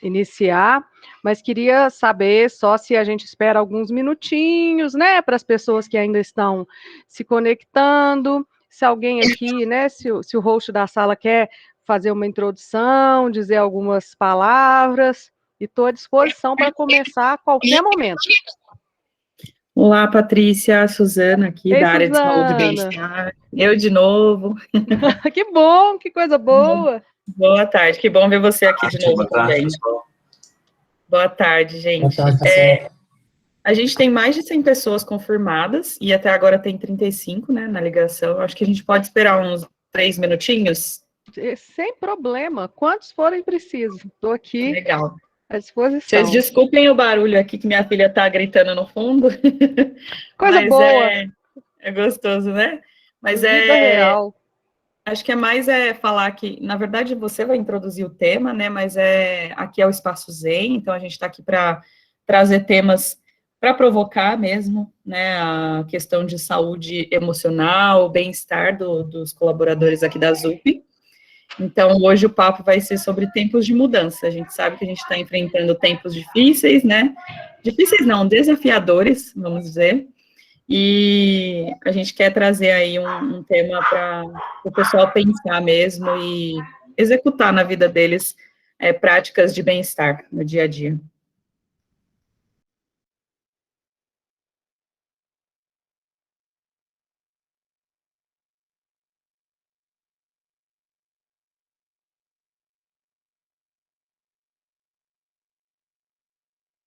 iniciar, mas queria saber só se a gente espera alguns minutinhos, né, para as pessoas que ainda estão se conectando, se alguém aqui, né, se o host da sala quer fazer uma introdução, dizer algumas palavras, e estou à disposição para começar a qualquer momento. Olá, Patrícia, Suzana aqui, Ei, da área de saúde e Suzana. bem-estar. Eu de novo. Que bom, que coisa boa. Boa tarde, que bom ver você aqui de novo também. Boa tarde, gente. Boa tarde, pessoal. A gente tem mais de 100 pessoas confirmadas, e até agora tem 35, né, na ligação. Acho que a gente pode esperar uns 3 minutinhos. Sem problema, quantos forem precisos. Estou aqui Legal. à disposição. Vocês desculpem o barulho aqui que minha filha está gritando no fundo. Coisa mas boa. É gostoso, né? Mas Vida real. Acho que é mais falar que, na verdade, você vai introduzir o tema, né? Mas aqui é o Espaço Zen, então a gente está aqui para trazer temas para provocar mesmo, né? A questão de saúde emocional, bem-estar dos colaboradores aqui da ZUP. Então, hoje o papo vai ser sobre tempos de mudança. A gente sabe que a gente está enfrentando tempos difíceis, né? Difíceis não, desafiadores, vamos dizer. E a gente quer trazer aí um tema para o pessoal pensar mesmo e executar na vida deles práticas de bem-estar no dia a dia.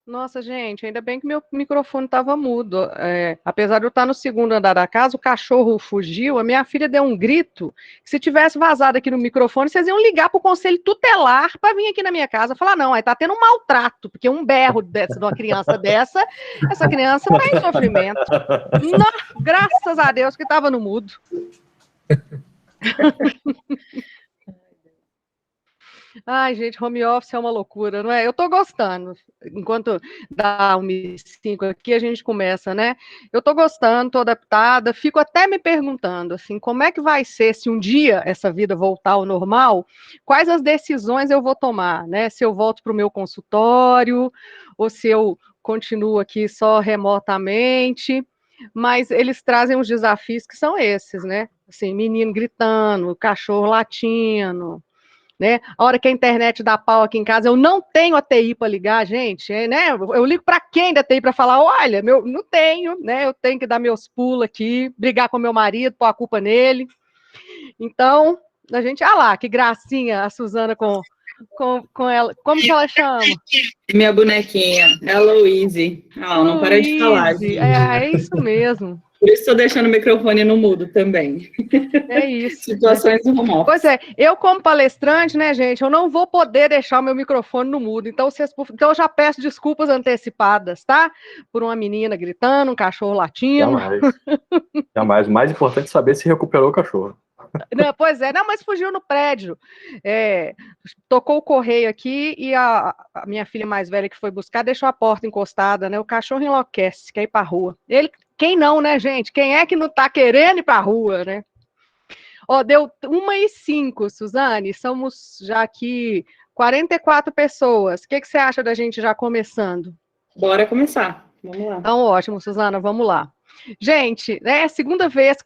Nossa, gente, ainda bem que meu microfone estava mudo. Apesar de eu estar no segundo andar da casa, o cachorro fugiu, a minha filha deu um grito. Se tivesse vazado aqui no microfone, vocês iam ligar para o conselho tutelar para vir aqui na minha casa falar, não, aí está tendo um maltrato, porque um berro de uma criança dessa, essa criança está em sofrimento. Não, graças a Deus que estava no mudo. Ai, gente, home office é uma loucura, não é? Eu tô gostando. Enquanto dá 1h05 aqui, a gente começa, né? Eu tô gostando, tô adaptada, fico até me perguntando, assim, como é que vai ser se um dia essa vida voltar ao normal, quais as decisões eu vou tomar, né? Se eu volto para o meu consultório, ou se eu continuo aqui só remotamente, mas eles trazem uns desafios que são esses, né? Assim, menino gritando, cachorro latindo, né? A hora que a internet dá pau aqui em casa, eu não tenho a TI para ligar, gente, né? Eu ligo para quem da TI para falar, olha, não tenho, né? Eu tenho que dar meus pulos aqui, brigar com meu marido, pôr a culpa nele. Então, a gente, lá, que gracinha a Suzana com ela. Como que ela chama? Minha bonequinha, é a Louise. Não para de falar. É isso mesmo. Por isso estou deixando o microfone no mudo também. É isso. Situações do home office. Pois é, eu como palestrante, né, gente, eu não vou poder deixar o meu microfone no mudo, então eu já peço desculpas antecipadas, tá? Por uma menina gritando, um cachorro latindo. Jamais. O mais importante é saber se recuperou o cachorro. Não, pois é, não, mas fugiu no prédio. Tocou o correio aqui e a minha filha mais velha que foi buscar deixou a porta encostada, né? O cachorro enlouquece, quer ir pra rua. Quem não, né, gente? Quem é que não tá querendo ir pra rua, né? Deu 1h05, Suzane, somos já aqui 44 pessoas. O que você acha da gente já começando? Bora começar, vamos lá. Então, ótimo, Suzana, vamos lá. Gente, é a segunda vez,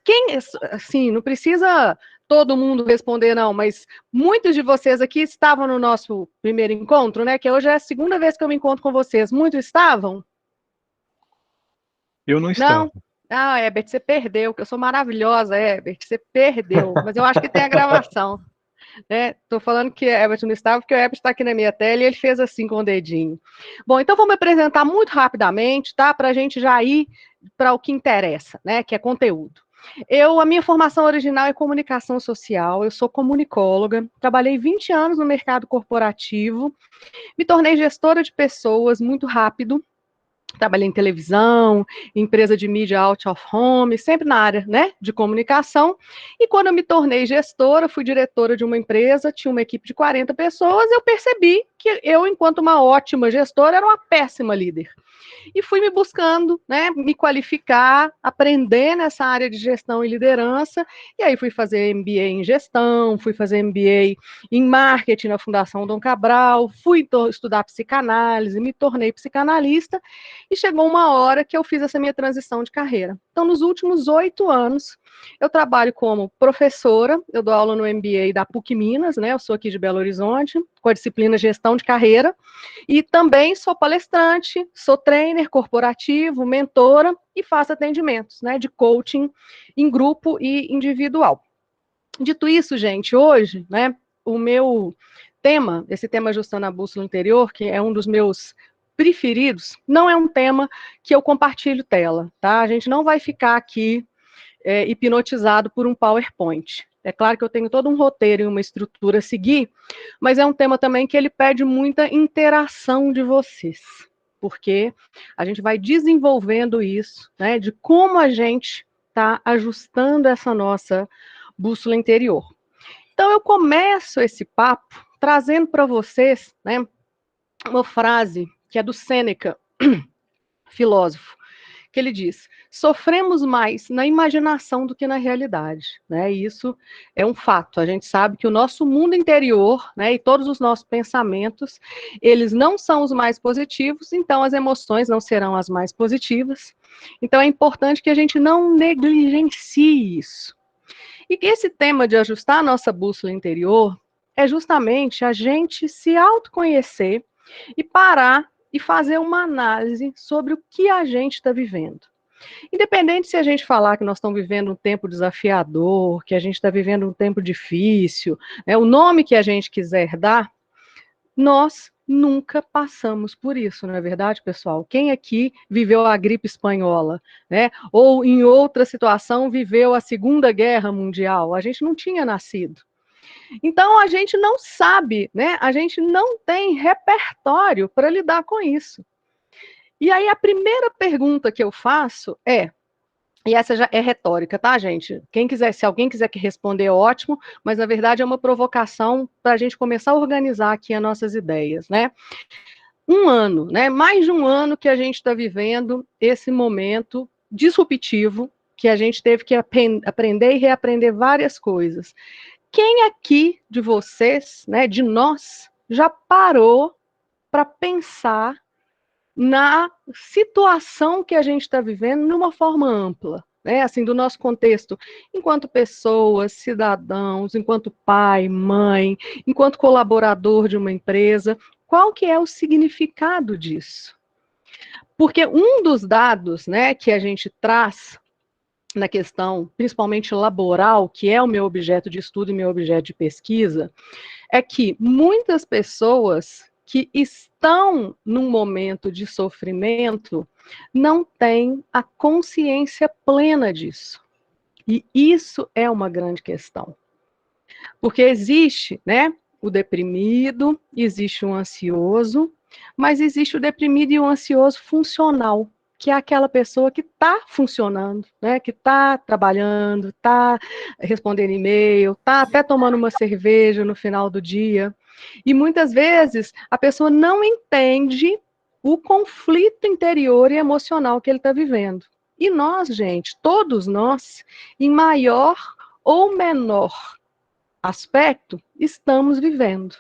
assim, não precisa todo mundo responder não, mas muitos de vocês aqui estavam no nosso primeiro encontro, né, que hoje é a segunda vez que eu me encontro com vocês. Muitos estavam? Eu não estava. Não? Herbert, você perdeu, que eu sou maravilhosa, Herbert, você perdeu, mas eu acho que tem a gravação. Estou falando que o Herbert não estava, porque o Herbert está aqui na minha tela e ele fez assim com o dedinho. Bom, então vou me apresentar muito rapidamente, tá? Para a gente já ir para o que interessa, né? Que é conteúdo. A minha formação original é comunicação social, eu sou comunicóloga, trabalhei 20 anos no mercado corporativo, me tornei gestora de pessoas muito rápido. Trabalhei em televisão, empresa de mídia out of home, sempre na área, né, de comunicação. E quando eu me tornei gestora, fui diretora de uma empresa, tinha uma equipe de 40 pessoas, eu percebi que eu, enquanto uma ótima gestora, era uma péssima líder. e fui me buscando, né, me qualificar, aprender nessa área de gestão e liderança, e aí fui fazer MBA em gestão, fui fazer MBA em marketing na Fundação Dom Cabral, fui estudar psicanálise, me tornei psicanalista, e chegou uma hora que eu fiz essa minha transição de carreira. Então, nos últimos 8 anos, eu trabalho como professora, eu dou aula no MBA da PUC Minas, né, eu sou aqui de Belo Horizonte, com a disciplina Gestão de Carreira, e também sou palestrante, sou trainer corporativo, mentora, e faço atendimentos, né, de coaching em grupo e individual. Dito isso, gente, hoje, né, o meu tema, esse tema Ajustando a Bússola Interior, que é um dos meus preferidos, não é um tema que eu compartilho tela, tá? A gente não vai ficar aqui hipnotizado por um PowerPoint. É claro que eu tenho todo um roteiro e uma estrutura a seguir, mas é um tema também que ele pede muita interação de vocês, porque a gente vai desenvolvendo isso, né, de como a gente está ajustando essa nossa bússola interior. Então, eu começo esse papo trazendo para vocês, né, uma frase que é do Sêneca, filósofo, que ele diz: sofremos mais na imaginação do que na realidade, né? E isso é um fato. A gente sabe que o nosso mundo interior, né, e todos os nossos pensamentos, eles não são os mais positivos, então as emoções não serão as mais positivas. Então é importante que a gente não negligencie isso. E esse tema de ajustar a nossa bússola interior é justamente a gente se autoconhecer e parar e fazer uma análise sobre o que a gente está vivendo. Independente se a gente falar que nós estamos vivendo um tempo desafiador, que a gente está vivendo um tempo difícil, né, o nome que a gente quiser dar, nós nunca passamos por isso, não é verdade, pessoal? Quem aqui viveu a gripe espanhola, né? Ou em outra situação viveu a Segunda Guerra Mundial? A gente não tinha nascido. Então, a gente não sabe, né? A gente não tem repertório para lidar com isso. E aí, a primeira pergunta que eu faço é, e essa já é retórica, tá, gente? Se alguém quiser que responder, ótimo, mas na verdade é uma provocação para a gente começar a organizar aqui as nossas ideias, né? Um ano, né? Mais de um ano que a gente está vivendo esse momento disruptivo, que a gente teve que aprender e reaprender várias coisas. Quem aqui de vocês, né, de nós, já parou para pensar na situação que a gente está vivendo de uma forma ampla, né, assim, do nosso contexto, enquanto pessoas, cidadãos, enquanto pai, mãe, enquanto colaborador de uma empresa, qual que é o significado disso? Porque um dos dados, né, que a gente traz na questão, principalmente laboral, que é o meu objeto de estudo e meu objeto de pesquisa, é que muitas pessoas que estão num momento de sofrimento não têm a consciência plena disso. E isso é uma grande questão. Porque existe, né, o deprimido, existe o ansioso, mas existe o deprimido e o ansioso funcional, que é aquela pessoa que está funcionando, né, que está trabalhando, está respondendo e-mail, está até tomando uma cerveja no final do dia. E muitas vezes a pessoa não entende o conflito interior e emocional que ele está vivendo. E nós, gente, todos nós, em maior ou menor aspecto, estamos vivendo.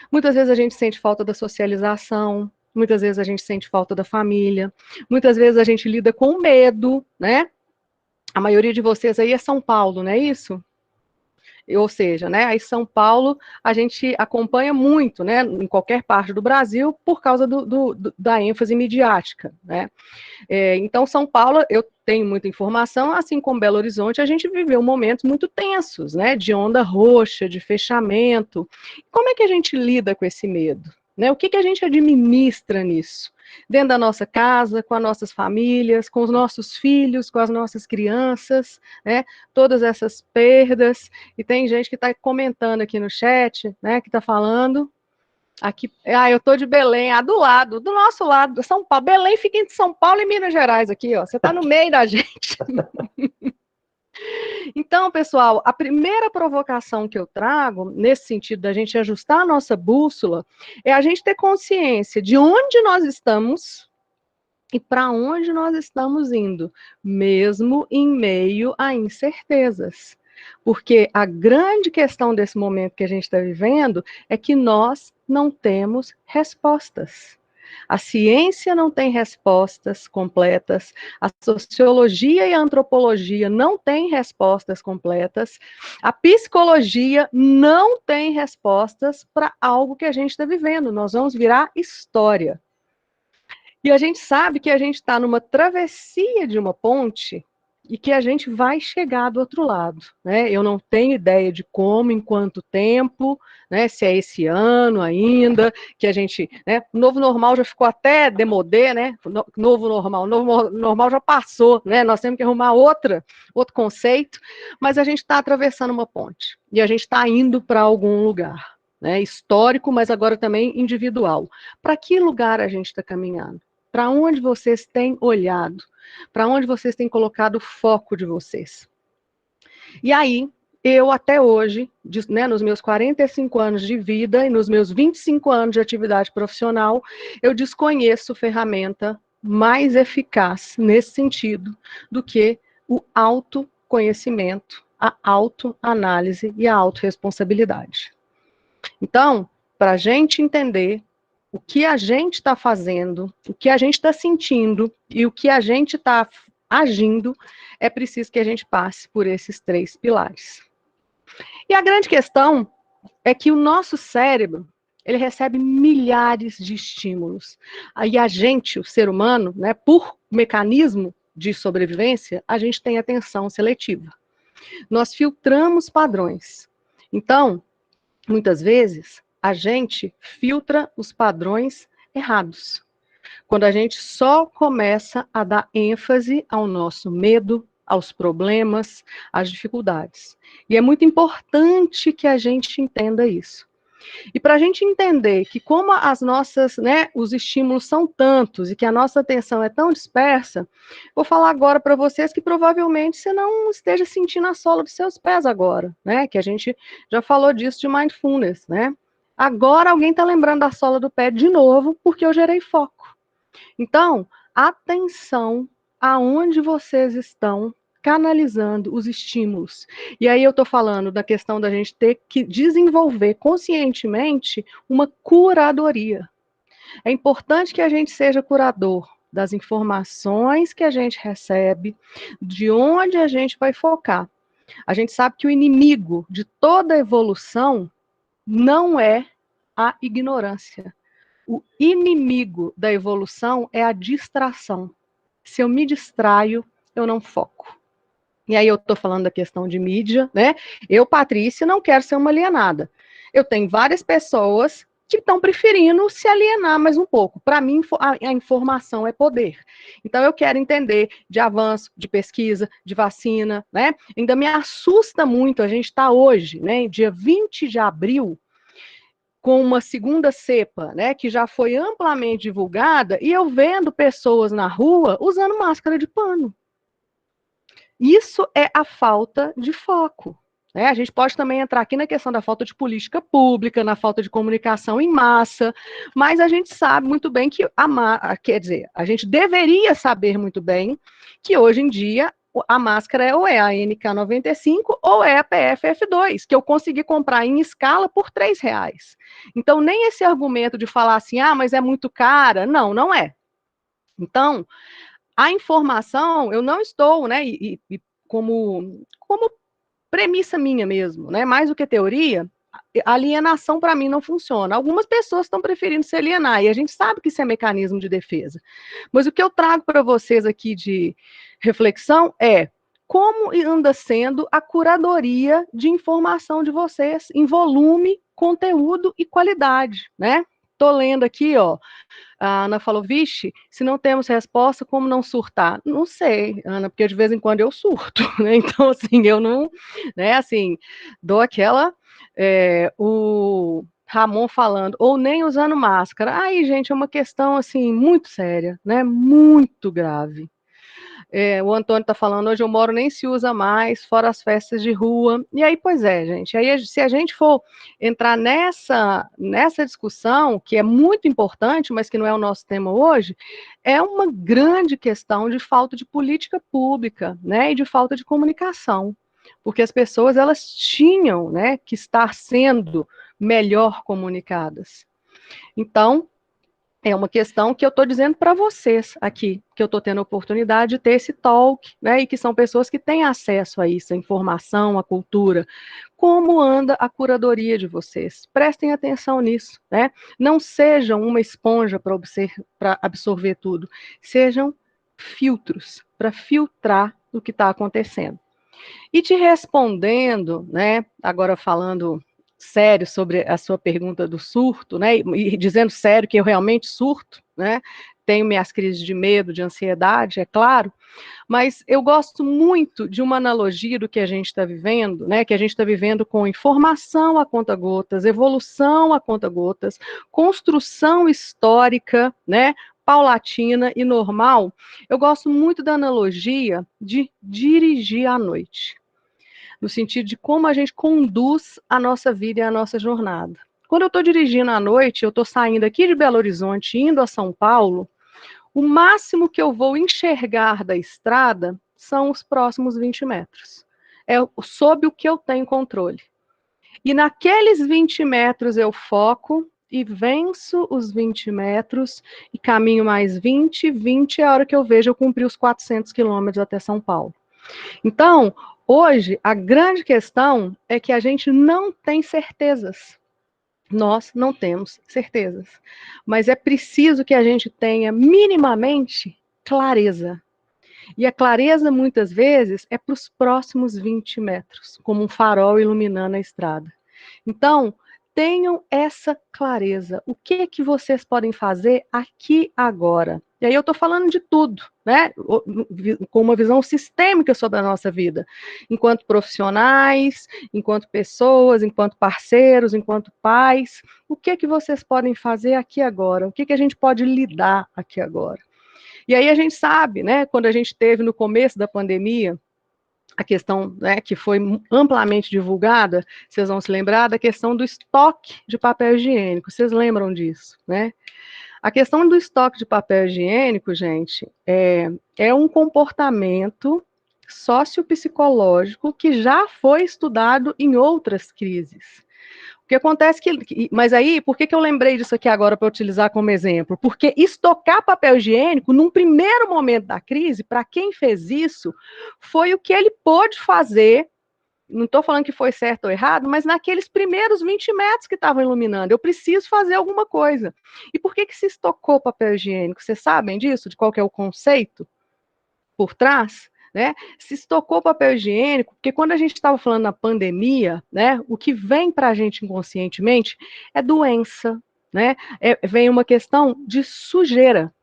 Muitas vezes a gente sente falta da socialização, muitas vezes a gente sente falta da família, muitas vezes a gente lida com medo, né? A maioria de vocês aí é São Paulo, não é isso? Ou seja, né, aí São Paulo a gente acompanha muito, né, em qualquer parte do Brasil, por causa da ênfase midiática, né. Então, São Paulo, eu tenho muita informação, assim como Belo Horizonte, a gente viveu momentos muito tensos, né, de onda roxa, de fechamento. Como é que a gente lida com esse medo? Né? O que a gente administra nisso? Dentro da nossa casa, com as nossas famílias, com os nossos filhos, com as nossas crianças, né? Todas essas perdas. E tem gente que está comentando aqui no chat, né, que está falando. Aqui, eu tô de Belém, do lado, do nosso lado, São Paulo. Belém fica entre São Paulo e Minas Gerais aqui, ó. Você tá no meio da gente. Então, pessoal, a primeira provocação que eu trago, nesse sentido da gente ajustar a nossa bússola, é a gente ter consciência de onde nós estamos e para onde nós estamos indo, mesmo em meio a incertezas. Porque a grande questão desse momento que a gente está vivendo é que nós não temos respostas. A ciência não tem respostas completas, a sociologia e a antropologia não têm respostas completas, a psicologia não tem respostas para algo que a gente está vivendo. Nós vamos virar história. E a gente sabe que a gente está numa travessia de uma ponte e que a gente vai chegar do outro lado, né? Eu não tenho ideia de como, em quanto tempo, né? Se é esse ano ainda, que a gente, né? O novo normal já ficou até demodê, né? Novo normal já passou, né? Nós temos que arrumar outro conceito, mas a gente está atravessando uma ponte e a gente está indo para algum lugar, né? Histórico, mas agora também individual. Para que lugar a gente está caminhando? Para onde vocês têm olhado? Para onde vocês têm colocado o foco de vocês? E aí, eu até hoje, né, nos meus 45 anos de vida e nos meus 25 anos de atividade profissional, eu desconheço ferramenta mais eficaz nesse sentido do que o autoconhecimento, a autoanálise e a autorresponsabilidade. Então, para a gente entender o que a gente está fazendo, o que a gente está sentindo e o que a gente está agindo, é preciso que a gente passe por esses 3 pilares. E a grande questão é que o nosso cérebro, ele recebe milhares de estímulos. Aí a gente, o ser humano, né, por mecanismo de sobrevivência, a gente tem atenção seletiva. Nós filtramos padrões. Então, muitas vezes, a gente filtra os padrões errados. Quando a gente só começa a dar ênfase ao nosso medo, aos problemas, às dificuldades. E é muito importante que a gente entenda isso. E para a gente entender que como as nossas, né, os estímulos são tantos e que a nossa atenção é tão dispersa, vou falar agora para vocês que provavelmente você não esteja sentindo a sola dos seus pés agora, né? Que a gente já falou disso de mindfulness, né? Agora alguém está lembrando da sola do pé de novo porque eu gerei foco. Então, atenção aonde vocês estão canalizando os estímulos. E aí eu estou falando da questão da gente ter que desenvolver conscientemente uma curadoria. É importante que a gente seja curador das informações que a gente recebe, de onde a gente vai focar. A gente sabe que o inimigo de toda evolução não é a ignorância. O inimigo da evolução é a distração. Se eu me distraio, eu não foco. E aí eu estou falando da questão de mídia, né? Eu, Patrícia, não quero ser uma alienada. Eu tenho várias pessoas que estão preferindo se alienar mais um pouco. Para mim, a informação é poder. Então, eu quero entender de avanço, de pesquisa, de vacina, né? Ainda me assusta muito, a gente está hoje, né, dia 20 de abril, com uma segunda cepa, né, que já foi amplamente divulgada, e eu vendo pessoas na rua usando máscara de pano. Isso é a falta de foco. Né? A gente pode também entrar aqui na questão da falta de política pública, na falta de comunicação em massa, mas a gente sabe muito bem que, quer dizer, a gente deveria saber muito bem que hoje em dia a máscara ou é a NK95 ou é a PFF2, que eu consegui comprar em escala por R$3. Então, nem esse argumento de falar assim, ah, mas é muito cara, não é. Então, a informação, eu não estou, né, e como premissa minha mesmo, né, mais do que teoria, a alienação para mim não funciona. Algumas pessoas estão preferindo se alienar, e a gente sabe que isso é mecanismo de defesa. Mas o que eu trago para vocês aqui de reflexão é como anda sendo a curadoria de informação de vocês em volume, conteúdo e qualidade, né? Tô lendo aqui, ó, a Ana falou, vixe, se não temos resposta, como não surtar? Não sei, Ana, porque de vez em quando eu surto, né? Então, assim, eu não, né, assim, dou aquela, o Ramon falando, ou nem usando máscara. Aí, gente, é uma questão, assim, muito séria, né? Muito grave. O Antônio está falando, hoje eu moro, nem se usa mais, fora as festas de rua. E aí, pois é, gente, aí se a gente for entrar nessa discussão, que é muito importante, mas que não é o nosso tema hoje, é uma grande questão de falta de política pública, né, e de falta de comunicação. Porque as pessoas, elas tinham, né, que estar sendo melhor comunicadas. Então, é uma questão que eu estou dizendo para vocês aqui, que eu estou tendo a oportunidade de ter esse talk, né, e que são pessoas que têm acesso a isso, a informação, a cultura. Como anda a curadoria de vocês? Prestem atenção nisso, né? Não sejam uma esponja para absorver tudo, sejam filtros para filtrar o que está acontecendo. E te respondendo, né, agora falando sério sobre a sua pergunta do surto, né, e dizendo sério que eu realmente surto, né, tenho minhas crises de medo, de ansiedade, é claro, mas eu gosto muito de uma analogia do que a gente está vivendo, né, que a gente está vivendo com informação a conta-gotas, evolução a conta-gotas, construção histórica, né, paulatina e normal. Eu gosto muito da analogia de dirigir à noite, no sentido de como a gente conduz a nossa vida e a nossa jornada. Quando eu estou dirigindo à noite, eu estou saindo aqui de Belo Horizonte, indo a São Paulo, o máximo que eu vou enxergar da estrada são os próximos 20 metros. É sob o que eu tenho controle. E naqueles 20 metros eu foco e venço os 20 metros e caminho mais 20 é a hora que eu vejo eu cumprir os 400 quilômetros até São Paulo. Então, hoje, a grande questão é que a gente não tem certezas. Nós não temos certezas. Mas é preciso que a gente tenha minimamente clareza. E a clareza, muitas vezes, é para os próximos 20 metros, como um farol iluminando a estrada. Então, tenham essa clareza. O que que vocês podem fazer aqui agora? E aí eu estou falando de tudo, né? Com uma visão sistêmica sobre a nossa vida, enquanto profissionais, enquanto pessoas, enquanto parceiros, enquanto pais. O que que vocês podem fazer aqui agora? O que que a gente pode lidar aqui agora? E aí a gente sabe, né? Quando a gente teve no começo da pandemia, a questão, né, que foi amplamente divulgada, vocês vão se lembrar da questão do estoque de papel higiênico, vocês lembram disso, né? A questão do estoque de papel higiênico, gente, é um comportamento sociopsicológico que já foi estudado em outras crises. O que acontece mas aí, por que eu lembrei disso aqui agora para utilizar como exemplo? Porque estocar papel higiênico, num primeiro momento da crise, para quem fez isso, foi o que ele pôde fazer. Não estou falando que foi certo ou errado, mas naqueles primeiros 20 metros que estavam iluminando, eu preciso fazer alguma coisa. E por que se estocou papel higiênico? Vocês sabem disso? De qual que é o conceito por trás? Né? Se estocou papel higiênico, porque quando a gente estava falando na pandemia, né, o que vem para a gente inconscientemente é doença, né? Vem uma questão de sujeira.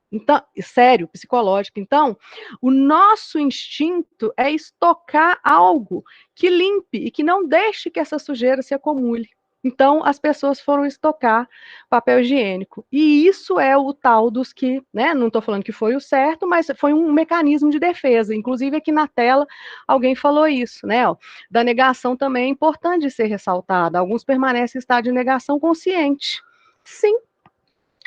Então, sério, psicológico. Então, o nosso instinto é estocar algo que limpe e que não deixe que essa sujeira se acumule. Então, as pessoas foram estocar papel higiênico. E isso é o tal dos que, né, não estou falando que foi o certo, mas foi um mecanismo de defesa. Inclusive, aqui na tela, alguém falou isso, né? Ó, da negação também é importante ser ressaltada. Alguns permanecem em estado de negação consciente. Sim,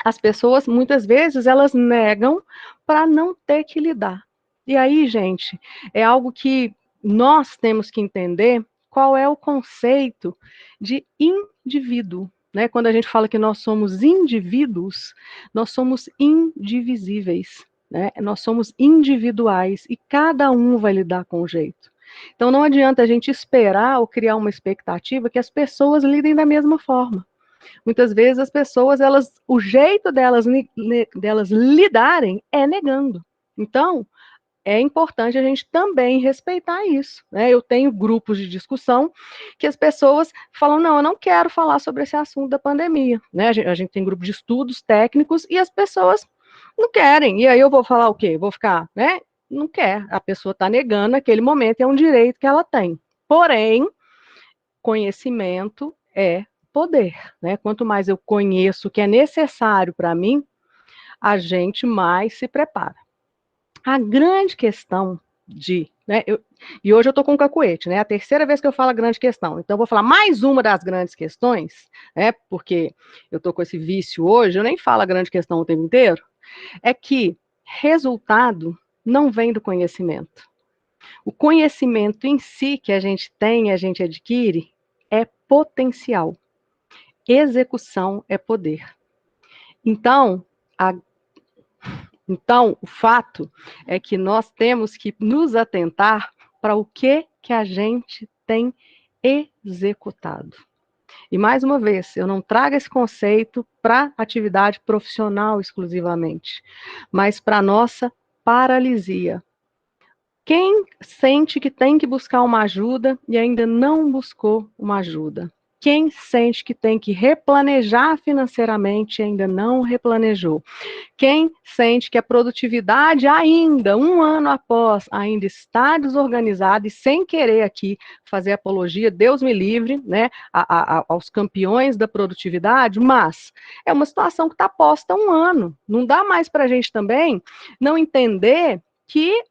as pessoas, muitas vezes, elas negam para não ter que lidar. E aí, gente, é algo que nós temos que entender qual é o conceito de indivíduo. Né? Quando a gente fala que nós somos indivíduos, nós somos indivisíveis. Né? Nós somos individuais e cada um vai lidar com o jeito. Então, não adianta a gente esperar ou criar uma expectativa que as pessoas lidem da mesma forma. Muitas vezes as pessoas, o jeito delas lidarem é negando. Então, é importante a gente também respeitar isso, né? Eu tenho grupos de discussão que as pessoas falam, não, eu não quero falar sobre esse assunto da pandemia, né? A gente tem grupo de estudos técnicos e as pessoas não querem. E aí eu vou falar o quê? Vou ficar, né? Não quer. A pessoa está negando naquele momento, é um direito que ela tem. Porém, conhecimento é poder, né? Quanto mais eu conheço o que é necessário para mim, a gente mais se prepara. A grande questão né, e hoje eu estou com um cacuete, né? A terceira vez que eu falo a grande questão. Então, eu vou falar mais uma das grandes questões, né? Porque eu estou com esse vício hoje, eu nem falo a grande questão o tempo inteiro, é que resultado não vem do conhecimento. O conhecimento em si que a gente tem, a gente adquire, é potencial. Execução é poder. Então, o fato é que nós temos que nos atentar para o que a gente tem executado. E, mais uma vez, eu não trago esse conceito para atividade profissional exclusivamente, mas para a nossa paralisia. Quem sente que tem que buscar uma ajuda e ainda não buscou uma ajuda? Quem sente que tem que replanejar financeiramente e ainda não replanejou? Quem sente que a produtividade ainda, um ano após, ainda está desorganizada e sem querer aqui fazer apologia, Deus me livre, né, aos campeões da produtividade, mas é uma situação que está posta há um ano. Não dá mais para a gente também não entender que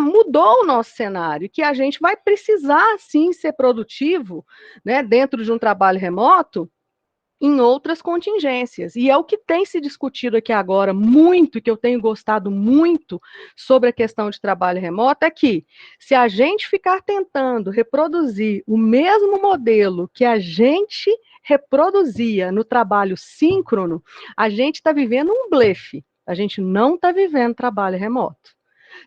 mudou o nosso cenário, que a gente vai precisar, sim, ser produtivo, né, dentro de um trabalho remoto, em outras contingências. E é o que tem se discutido aqui agora muito, que eu tenho gostado muito sobre a questão de trabalho remoto, é que se a gente ficar tentando reproduzir o mesmo modelo que a gente reproduzia no trabalho síncrono, a gente está vivendo um blefe. A gente não está vivendo trabalho remoto.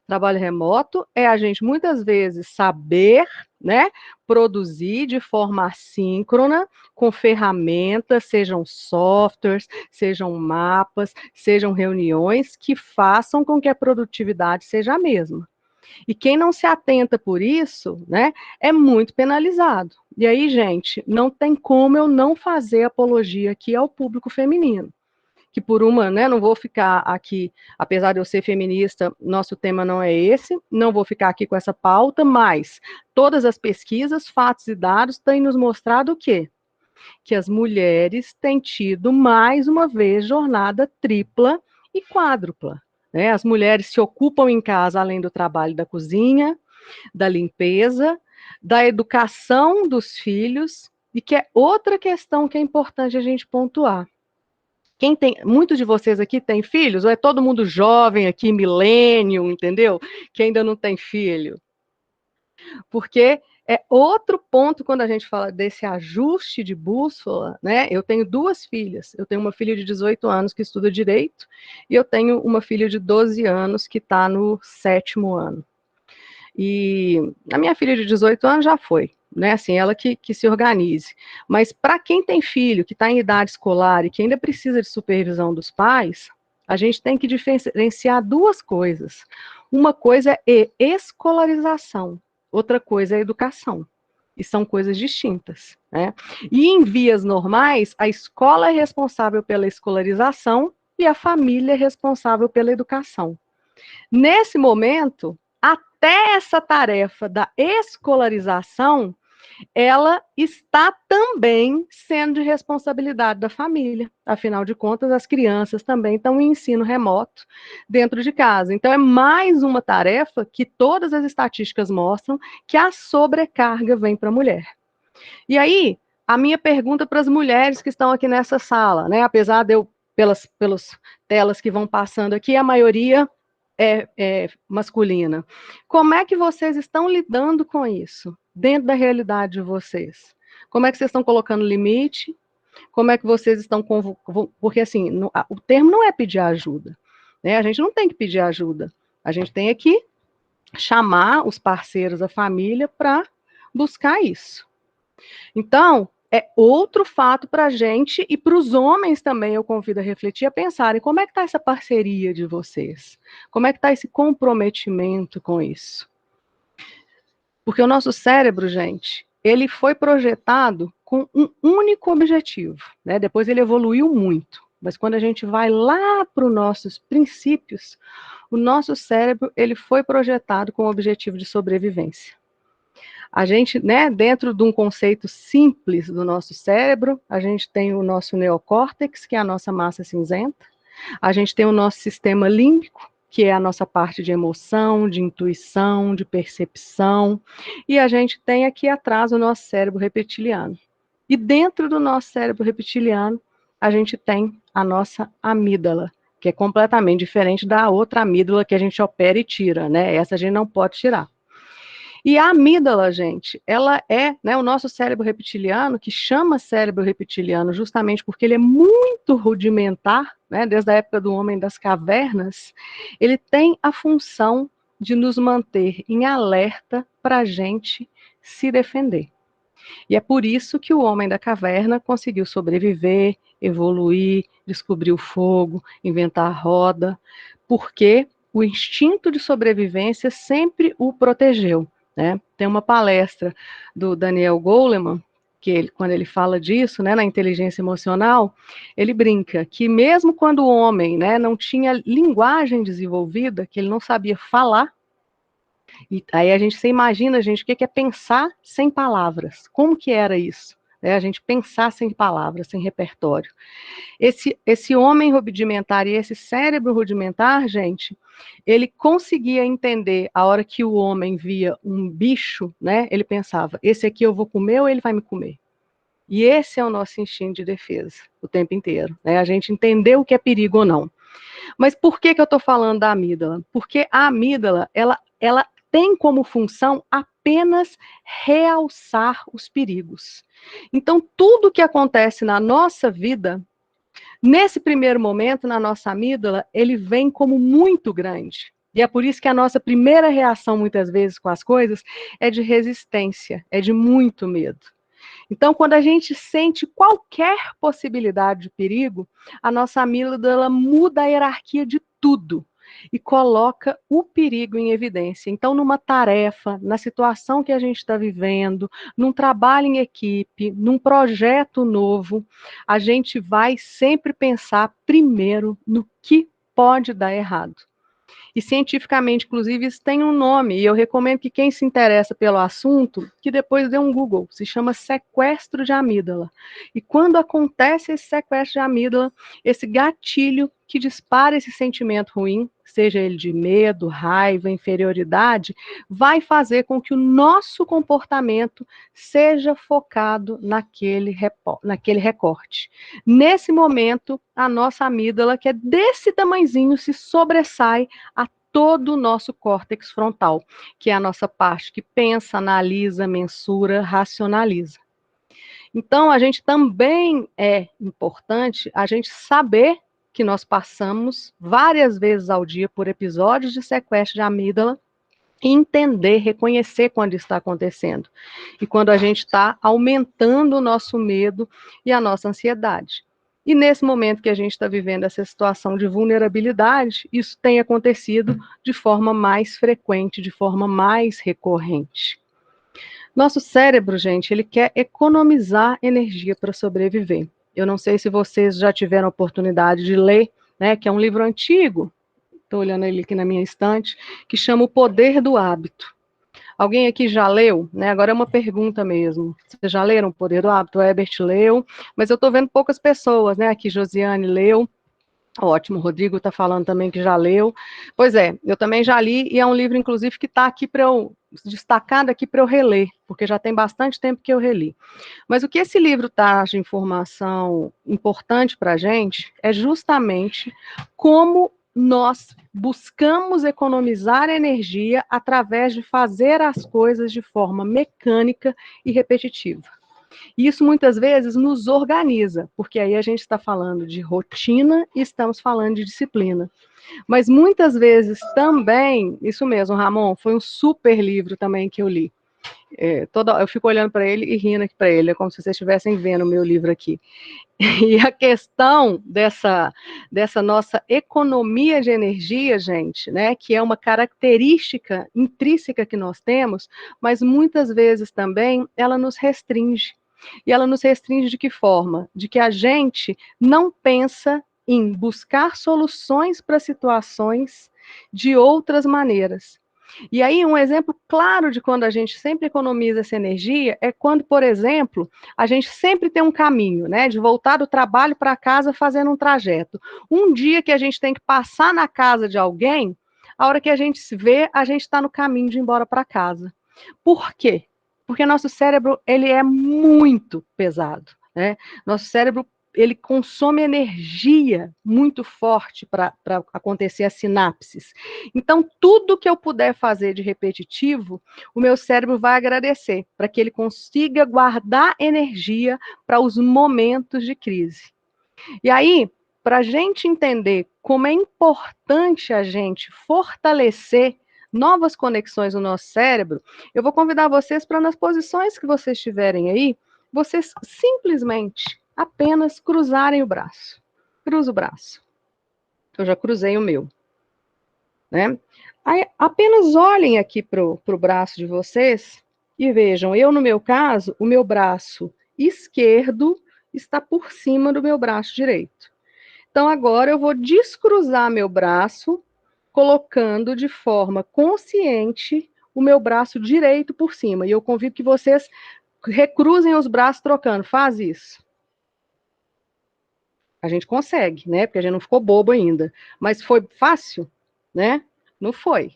Trabalho remoto é a gente muitas vezes saber, né, produzir de forma assíncrona, com ferramentas, sejam softwares, sejam mapas, sejam reuniões, que façam com que a produtividade seja a mesma. E quem não se atenta por isso, né, é muito penalizado. E aí, gente, não tem como eu não fazer apologia aqui ao público feminino. Que por uma, né, não vou ficar aqui, apesar de eu ser feminista, nosso tema não é esse, não vou ficar aqui com essa pauta, mas todas as pesquisas, fatos e dados têm nos mostrado o quê? Que as mulheres têm tido, mais uma vez, jornada tripla e quádrupla. Né? As mulheres se ocupam em casa, além do trabalho da cozinha, da limpeza, da educação dos filhos, e que é outra questão que é importante a gente pontuar. Muitos de vocês aqui têm filhos, ou é todo mundo jovem aqui, milênio, entendeu? Que ainda não tem filho. Porque é outro ponto quando a gente fala desse ajuste de bússola, né? Eu tenho 2 filhas. Eu tenho uma filha de 18 anos que estuda direito e eu tenho uma filha de 12 anos que está no 7º ano. E a minha filha de 18 anos já foi, né? Assim, ela que se organize. Mas para quem tem filho que está em idade escolar e que ainda precisa de supervisão dos pais, a gente tem que diferenciar 2 coisas. Uma coisa é escolarização, outra coisa é educação. E são coisas distintas, né? E em vias normais, a escola é responsável pela escolarização e a família é responsável pela educação. Nesse momento, até essa tarefa da escolarização, ela está também sendo de responsabilidade da família. Afinal de contas, as crianças também estão em ensino remoto dentro de casa. Então, é mais uma tarefa que todas as estatísticas mostram que a sobrecarga vem para a mulher. E aí, a minha pergunta para as mulheres que estão aqui nessa sala, né? Apesar de eu, pelas telas que vão passando aqui, a maioria é masculina. Como é que vocês estão lidando com isso, dentro da realidade de vocês? Como é que vocês estão colocando limite? Como é que vocês estão... Porque, assim, o termo não é pedir ajuda, né? A gente não tem que pedir ajuda. A gente tem que chamar os parceiros, a família, para buscar isso. Então, é outro fato para a gente e para os homens também eu convido a refletir, a pensarem como é que está essa parceria de vocês? Como é que está esse comprometimento com isso? Porque o nosso cérebro, gente, ele foi projetado com um único objetivo, né? Depois ele evoluiu muito, mas quando a gente vai lá para os nossos princípios, o nosso cérebro ele foi projetado com o objetivo de sobrevivência. A gente, né, dentro de um conceito simples do nosso cérebro, a gente tem o nosso neocórtex, que é a nossa massa cinzenta, a gente tem o nosso sistema límbico, que é a nossa parte de emoção, de intuição, de percepção, e a gente tem aqui atrás o nosso cérebro reptiliano. E dentro do nosso cérebro reptiliano, a gente tem a nossa amígdala, que é completamente diferente da outra amígdala que a gente opera e tira, né? Essa a gente não pode tirar. E a amígdala, gente, ela é, né, o nosso cérebro reptiliano, que chama cérebro reptiliano justamente porque ele é muito rudimentar, né, desde a época do homem das cavernas, ele tem a função de nos manter em alerta para a gente se defender. E é por isso que o homem da caverna conseguiu sobreviver, evoluir, descobrir o fogo, inventar a roda, porque o instinto de sobrevivência sempre o protegeu. Né? Tem uma palestra do Daniel Goleman, que ele, quando ele fala disso, né, na inteligência emocional, ele brinca que mesmo quando o homem, né, não tinha linguagem desenvolvida, que ele não sabia falar, e aí você imagina, gente, o que é pensar sem palavras? Como que era isso? A gente pensar sem palavras, sem repertório. Esse homem rudimentar e esse cérebro rudimentar, gente, ele conseguia entender a hora que o homem via um bicho, né? Ele pensava, esse aqui eu vou comer ou ele vai me comer? E esse é o nosso instinto de defesa, o tempo inteiro, né? A gente entender o que é perigo ou não. Mas por que eu estou falando da amígdala? Porque a amígdala, ela tem como função apenas realçar os perigos. Então, tudo que acontece na nossa vida, nesse primeiro momento, na nossa amígdala, ele vem como muito grande. E é por isso que a nossa primeira reação, muitas vezes, com as coisas, é de resistência, é de muito medo. Então, quando a gente sente qualquer possibilidade de perigo, a nossa amígdala muda a hierarquia de tudo e coloca o perigo em evidência. Então, numa tarefa, na situação que a gente está vivendo, num trabalho em equipe, num projeto novo, a gente vai sempre pensar primeiro no que pode dar errado. E cientificamente, inclusive, isso tem um nome, e eu recomendo que quem se interessa pelo assunto, que depois dê um Google, se chama sequestro de amígdala. E quando acontece esse sequestro de amígdala, esse gatilho que dispara esse sentimento ruim, seja ele de medo, raiva, inferioridade, vai fazer com que o nosso comportamento seja focado naquele recorte. Nesse momento, a nossa amígdala, que é desse tamanhozinho, se sobressai a todo o nosso córtex frontal, que é a nossa parte que pensa, analisa, mensura, racionaliza. Então, a gente também é importante a gente saber que nós passamos várias vezes ao dia por episódios de sequestro de amígdala e entender, reconhecer quando está acontecendo. E quando a gente está aumentando o nosso medo e a nossa ansiedade. E nesse momento que a gente está vivendo essa situação de vulnerabilidade, isso tem acontecido de forma mais frequente, de forma mais recorrente. Nosso cérebro, gente, ele quer economizar energia para sobreviver. Eu não sei se vocês já tiveram a oportunidade de ler, né, que é um livro antigo, estou olhando ele aqui na minha estante, que chama O Poder do Hábito. Alguém aqui já leu? Né? Agora é uma pergunta mesmo. Vocês já leram O Poder do Hábito? O Herbert leu, mas eu estou vendo poucas pessoas, né? Aqui Josiane leu. Ótimo, o Rodrigo está falando também que já leu. Pois é, eu também já li, e é um livro, inclusive, que está aqui para eu, destacado aqui para eu reler, porque já tem bastante tempo que eu reli. Mas o que esse livro traz de informação importante para a gente é justamente como nós buscamos economizar energia através de fazer as coisas de forma mecânica e repetitiva. E isso muitas vezes nos organiza, porque aí a gente está falando de rotina e estamos falando de disciplina. Mas muitas vezes também, isso mesmo, Ramon, foi um super livro também que eu li. Eu fico olhando para ele e rindo aqui para ele, é como se vocês estivessem vendo o meu livro aqui. E a questão dessa nossa economia de energia, gente, né, que é uma característica intrínseca que nós temos, mas muitas vezes também ela nos restringe. E ela nos restringe de que forma? De que a gente não pensa em buscar soluções para situações de outras maneiras. E aí, um exemplo claro de quando a gente sempre economiza essa energia é quando, por exemplo, a gente sempre tem um caminho, né, de voltar do trabalho para casa fazendo um trajeto. Um dia que a gente tem que passar na casa de alguém, a hora que a gente se vê, a gente está no caminho de ir embora para casa. Por quê? Porque nosso cérebro, ele é muito pesado, né? Nosso cérebro, ele consome energia muito forte para acontecer as sinapses. Então, tudo que eu puder fazer de repetitivo, o meu cérebro vai agradecer, para que ele consiga guardar energia para os momentos de crise. E aí, para a gente entender como é importante a gente fortalecer novas conexões no nosso cérebro, eu vou convidar vocês para, nas posições que vocês estiverem aí, vocês simplesmente apenas cruzarem o braço. Cruza o braço. Eu já cruzei o meu, né? Aí, apenas olhem aqui para o braço de vocês e vejam, eu, no meu caso, o meu braço esquerdo está por cima do meu braço direito. Então, agora eu vou descruzar meu braço, colocando de forma consciente o meu braço direito por cima. E eu convido que vocês recruzem os braços trocando. Faz isso. A gente consegue, né? Porque a gente não ficou bobo ainda. Mas foi fácil, né? Não foi.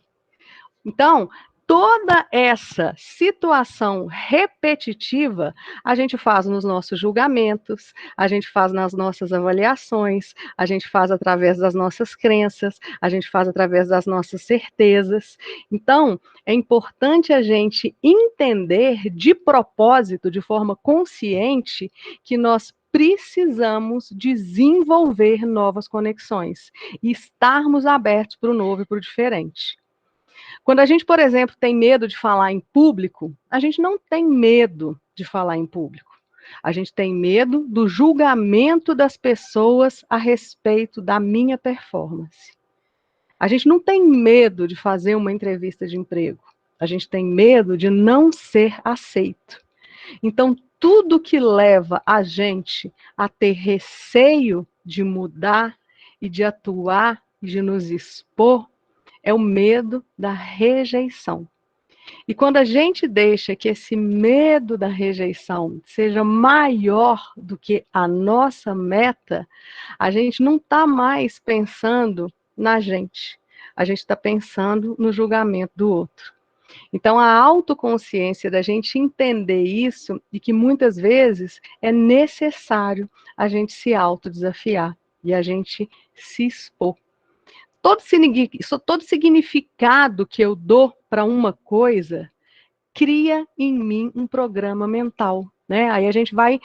Então, toda essa situação repetitiva, a gente faz nos nossos julgamentos, a gente faz nas nossas avaliações, a gente faz através das nossas crenças, a gente faz através das nossas certezas. Então, é importante a gente entender de propósito, de forma consciente, que nós precisamos desenvolver novas conexões e estarmos abertos para o novo e para o diferente. Quando a gente, por exemplo, tem medo de falar em público, a gente não tem medo de falar em público. A gente tem medo do julgamento das pessoas a respeito da minha performance. A gente não tem medo de fazer uma entrevista de emprego. A gente tem medo de não ser aceito. Então, tudo que leva a gente a ter receio de mudar e de atuar e de nos expor é o medo da rejeição. E quando a gente deixa que esse medo da rejeição seja maior do que a nossa meta, a gente não está mais pensando na gente. A gente está pensando no julgamento do outro. Então, a autoconsciência da gente entender isso e que muitas vezes é necessário a gente se autodesafiar e a gente se expor. Todo significado que eu dou para uma coisa cria em mim um programa mental, né? Aí a gente vai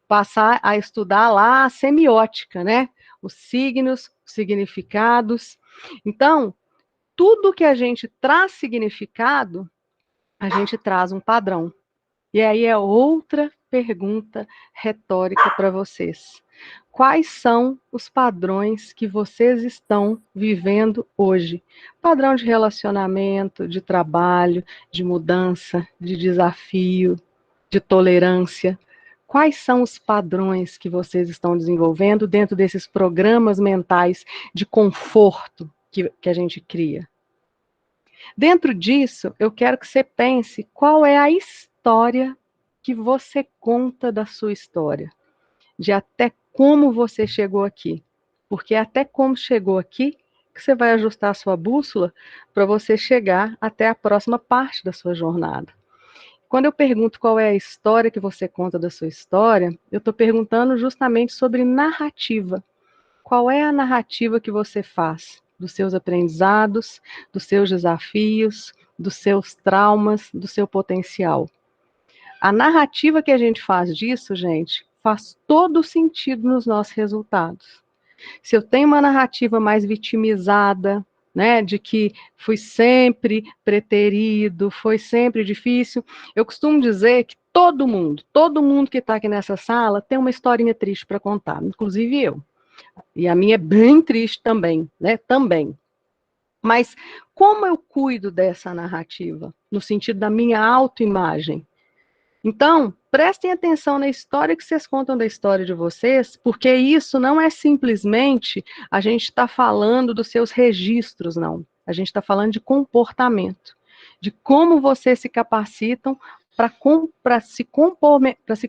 passar a estudar lá a semiótica, né? Os signos, os significados. Então, tudo que a gente traz significado, a gente traz um padrão. E aí é outra pergunta retórica para vocês. Quais são os padrões que vocês estão vivendo hoje? Padrão de relacionamento, de trabalho, de mudança, de desafio, de tolerância. Quais são os padrões que vocês estão desenvolvendo dentro desses programas mentais de conforto que a gente cria? Dentro disso, eu quero que você pense qual é a história que você conta da sua história, de até como você chegou aqui. Porque é até como chegou aqui que você vai ajustar a sua bússola para você chegar até a próxima parte da sua jornada. Quando eu pergunto qual é a história que você conta da sua história, eu estou perguntando justamente sobre narrativa. Qual é a narrativa que você faz dos seus aprendizados, dos seus desafios, dos seus traumas, do seu potencial? A narrativa que a gente faz disso, gente, faz todo sentido nos nossos resultados. Se eu tenho uma narrativa mais vitimizada, né, de que fui sempre preterido, foi sempre difícil, eu costumo dizer que todo mundo que está aqui nessa sala tem uma historinha triste para contar, inclusive eu. E a minha é bem triste também, né? Também. Mas como eu cuido dessa narrativa? No sentido da minha autoimagem. Então, prestem atenção na história que vocês contam da história de vocês, porque isso não é simplesmente a gente está falando dos seus registros, não. A gente está falando de comportamento, de como vocês se capacitam para se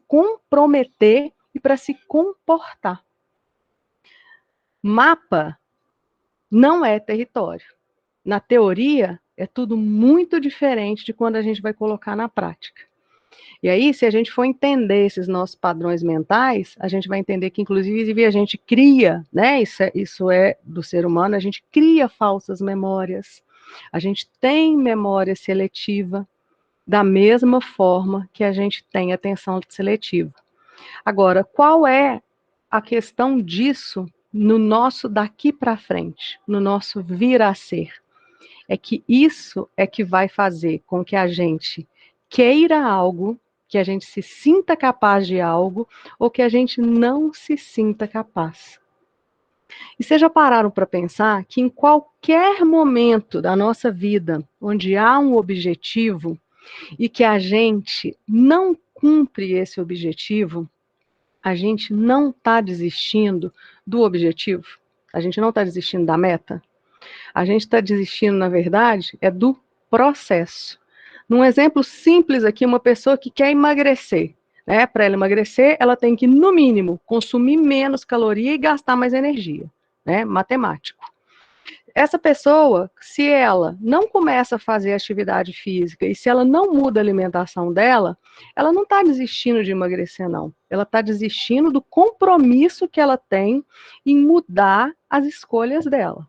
comprometer e para se comportar. Mapa não é território. na teoria, é tudo muito diferente de quando a gente vai colocar na prática. E aí, se a gente for entender esses nossos padrões mentais, a gente vai entender que, inclusive, a gente cria, né? Isso é do ser humano, a gente cria falsas memórias. A gente tem memória seletiva da mesma forma que a gente tem atenção seletiva. Agora, qual é a questão disso no nosso daqui para frente, no nosso vir a ser? É que isso é que vai fazer com que a gente queira algo, que a gente se sinta capaz de algo, ou que a gente não se sinta capaz. E vocês já pararam para pensar que em qualquer momento da nossa vida, onde há um objetivo, e que a gente não cumpre esse objetivo, a gente não está desistindo do objetivo? A gente não está desistindo da meta? A gente está desistindo, na verdade, é do processo. Num exemplo simples aqui, uma pessoa que quer emagrecer, né? Para ela emagrecer, ela tem que, no mínimo, consumir menos caloria e gastar mais energia, né? Matemático. Essa pessoa, se ela não começa a fazer atividade física e se ela não muda a alimentação dela, ela não está desistindo de emagrecer, não. Ela está desistindo do compromisso que ela tem em mudar as escolhas dela.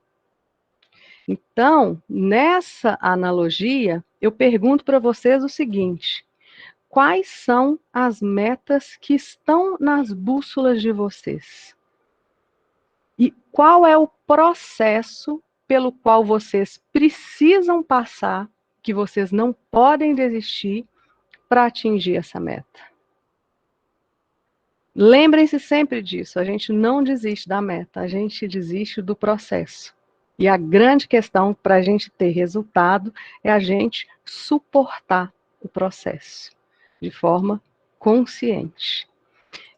Então, nessa analogia, eu pergunto para vocês o seguinte: quais são as metas que estão nas bússolas de vocês? E qual é o processo pelo qual vocês precisam passar, que vocês não podem desistir para atingir essa meta? Lembrem-se sempre disso, a gente não desiste da meta, a gente desiste do processo. E a grande questão para a gente ter resultado é a gente suportar o processo de forma consciente.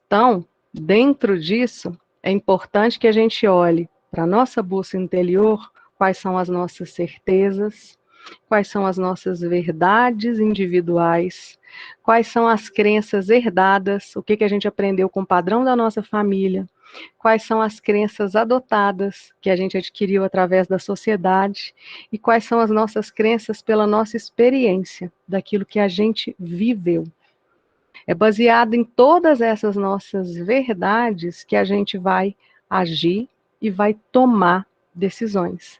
Então, dentro disso, é importante que a gente olhe para a nossa bússola interior, quais são as nossas certezas, quais são as nossas verdades individuais, quais são as crenças herdadas, o que a gente aprendeu com o padrão da nossa família, quais são as crenças adotadas que a gente adquiriu através da sociedade e quais são as nossas crenças pela nossa experiência, daquilo que a gente viveu. É baseado em todas essas nossas verdades que a gente vai agir e vai tomar decisões.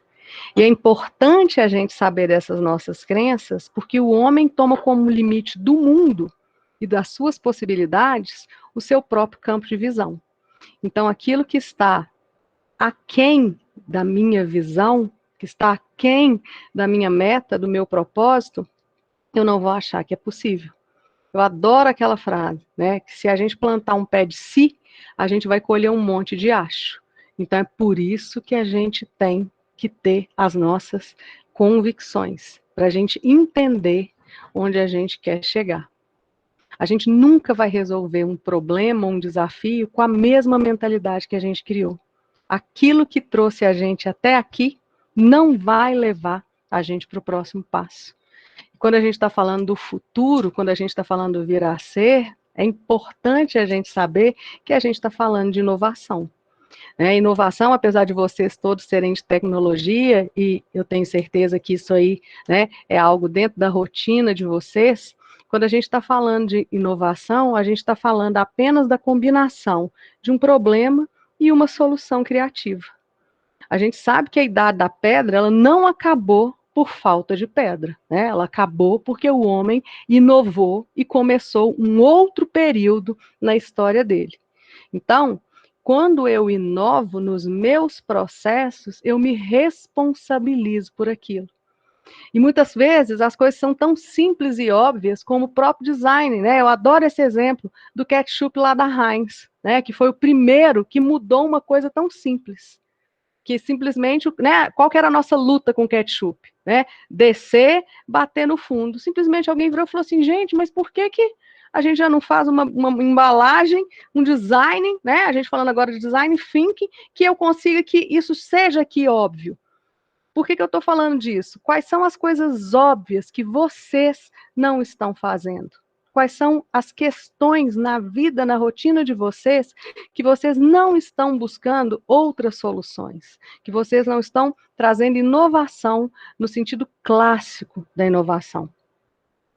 E é importante a gente saber dessas nossas crenças, porque o homem toma como limite do mundo e das suas possibilidades o seu próprio campo de visão. Então, aquilo que está aquém da minha visão, que está aquém da minha meta, do meu propósito, eu não vou achar que é possível. Eu adoro aquela frase, né? Que se a gente plantar um pé de si, a gente vai colher um monte de acho. Então é por isso que a gente tem que ter as nossas convicções, para a gente entender onde a gente quer chegar. A gente nunca vai resolver um problema, um desafio, com a mesma mentalidade que a gente criou. Aquilo que trouxe a gente até aqui não vai levar a gente para o próximo passo. Quando a gente está falando do futuro, quando a gente está falando do vir a ser, é importante a gente saber que a gente está falando de inovação. Inovação, apesar de vocês todos serem de tecnologia, e eu tenho certeza que isso aí, né, é algo dentro da rotina de vocês, quando a gente está falando de inovação, a gente está falando apenas da combinação de um problema e uma solução criativa. A gente sabe que a idade da pedra, ela não acabou por falta de pedra, né? Ela acabou porque o homem inovou e começou um outro período na história dele. Então, quando eu inovo nos meus processos, eu me responsabilizo por aquilo. E muitas vezes as coisas são tão simples e óbvias como o próprio design, né? Eu adoro esse exemplo do ketchup lá da Heinz, né? Que foi o primeiro que mudou uma coisa tão simples. Que simplesmente, né, qual que era a nossa luta com o ketchup? Né? Descer, bater no fundo. Simplesmente alguém virou e falou assim, gente, mas por que a gente já não faz uma embalagem, um design, né? A gente falando agora de design thinking, que eu consiga que isso seja aqui óbvio. Por que eu estou falando disso? Quais são as coisas óbvias que vocês não estão fazendo? quais são as questões na vida, na rotina de vocês, que vocês não estão buscando outras soluções, que vocês não estão trazendo inovação no sentido clássico da inovação.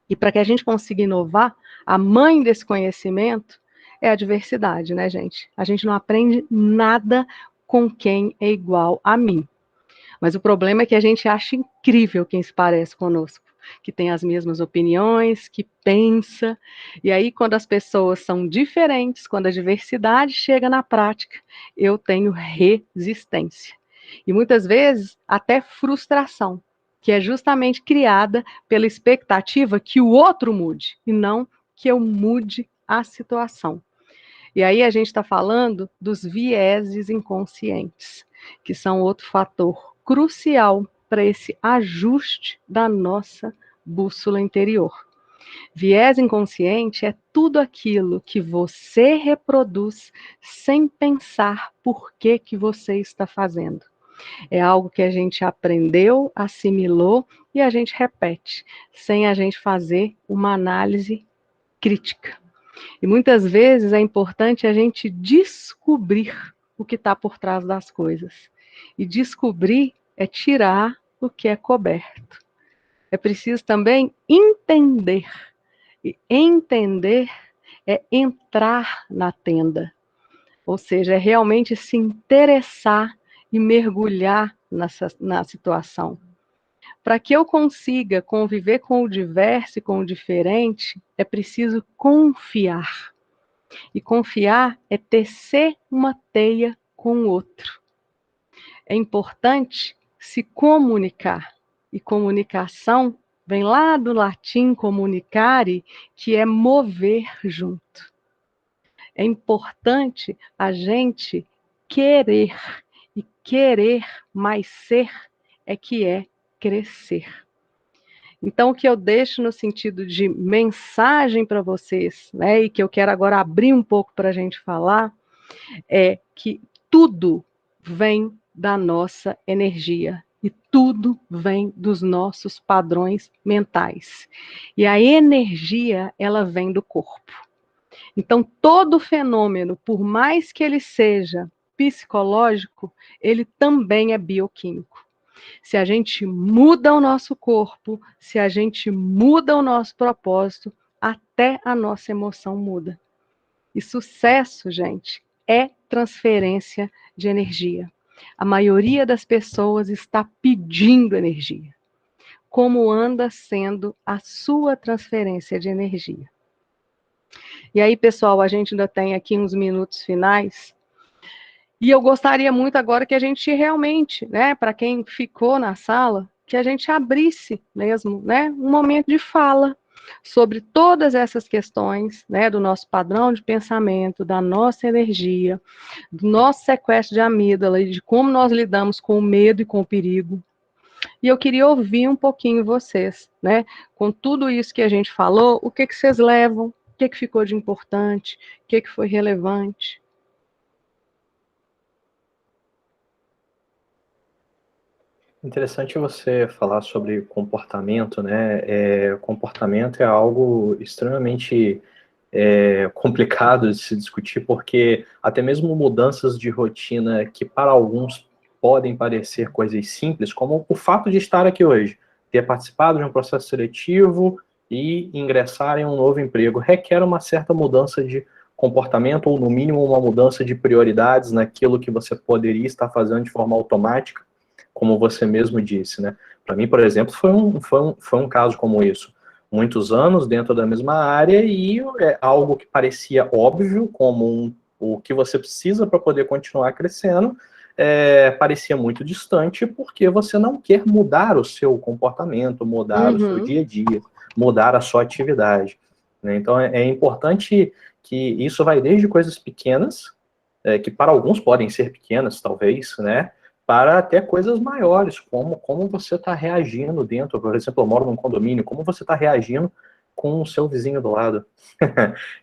E para que a gente consiga inovar, a mãe desse conhecimento é a diversidade, né, gente? A gente não aprende nada com quem é igual a mim. Mas o problema é que a gente acha incrível quem se parece conosco, que tem as mesmas opiniões, que pensa. E aí, quando as pessoas são diferentes, quando a diversidade chega na prática, eu tenho resistência. E muitas vezes, até frustração, que é justamente criada pela expectativa que o outro mude, e não que eu mude a situação. E aí a gente está falando dos vieses inconscientes, que são outro fator crucial para esse ajuste da nossa bússola interior. Viés inconsciente é tudo aquilo que você reproduz sem pensar por que você está fazendo. É algo que a gente aprendeu, assimilou e a gente repete, sem a gente fazer uma análise crítica. E muitas vezes é importante a gente descobrir o que está por trás das coisas. E descobrir é tirar o que é coberto. É preciso também entender. E entender é entrar na tenda. Ou seja, é realmente se interessar e mergulhar na situação. Para que eu consiga conviver com o diverso e com o diferente, é preciso confiar. E confiar é tecer uma teia com o outro. É importante se comunicar. E comunicação vem lá do latim comunicare, que é mover junto. É importante a gente querer. E querer mais ser é que é crescer. Então, o que eu deixo no sentido de mensagem para vocês, né, e que eu quero agora abrir um pouco para a gente falar, é que tudo vem da nossa energia e tudo vem dos nossos padrões mentais. E a energia, ela vem do corpo. Então, todo fenômeno, por mais que ele seja psicológico, ele também é bioquímico. Se a gente muda o nosso corpo, se a gente muda o nosso propósito, até a nossa emoção muda. E sucesso, gente, é transferência de energia. A maioria das pessoas está pedindo energia. Como anda sendo a sua transferência de energia? E aí, pessoal, a gente ainda tem aqui uns minutos finais. E eu gostaria muito agora que a gente realmente, né, para quem ficou na sala, que a gente abrisse mesmo, né, um momento de fala sobre todas essas questões, né, do nosso padrão de pensamento, da nossa energia, do nosso sequestro de amígdala e de como nós lidamos com o medo e com o perigo. E eu queria ouvir um pouquinho vocês, né, com tudo isso que a gente falou, o que vocês levam, o que ficou de importante, o que foi relevante. Interessante você falar sobre comportamento, né? Comportamento é algo extremamente complicado de se discutir, porque até mesmo mudanças de rotina que para alguns podem parecer coisas simples, como o fato de estar aqui hoje, ter participado de um processo seletivo e ingressar em um novo emprego, requer uma certa mudança de comportamento, ou no mínimo uma mudança de prioridades naquilo que você poderia estar fazendo de forma automática, como você mesmo disse, né? Para mim, por exemplo, foi um caso como isso. Muitos anos dentro da mesma área e algo que parecia óbvio, como o que você precisa para poder continuar crescendo, parecia muito distante, porque você não quer mudar o seu comportamento, mudar o seu dia a dia, mudar a sua atividade, né? Então, é importante que isso vai desde coisas pequenas, que para alguns podem ser pequenas, talvez, né? Para até coisas maiores, como você está reagindo dentro, por exemplo, eu moro num condomínio, como você está reagindo com o seu vizinho do lado.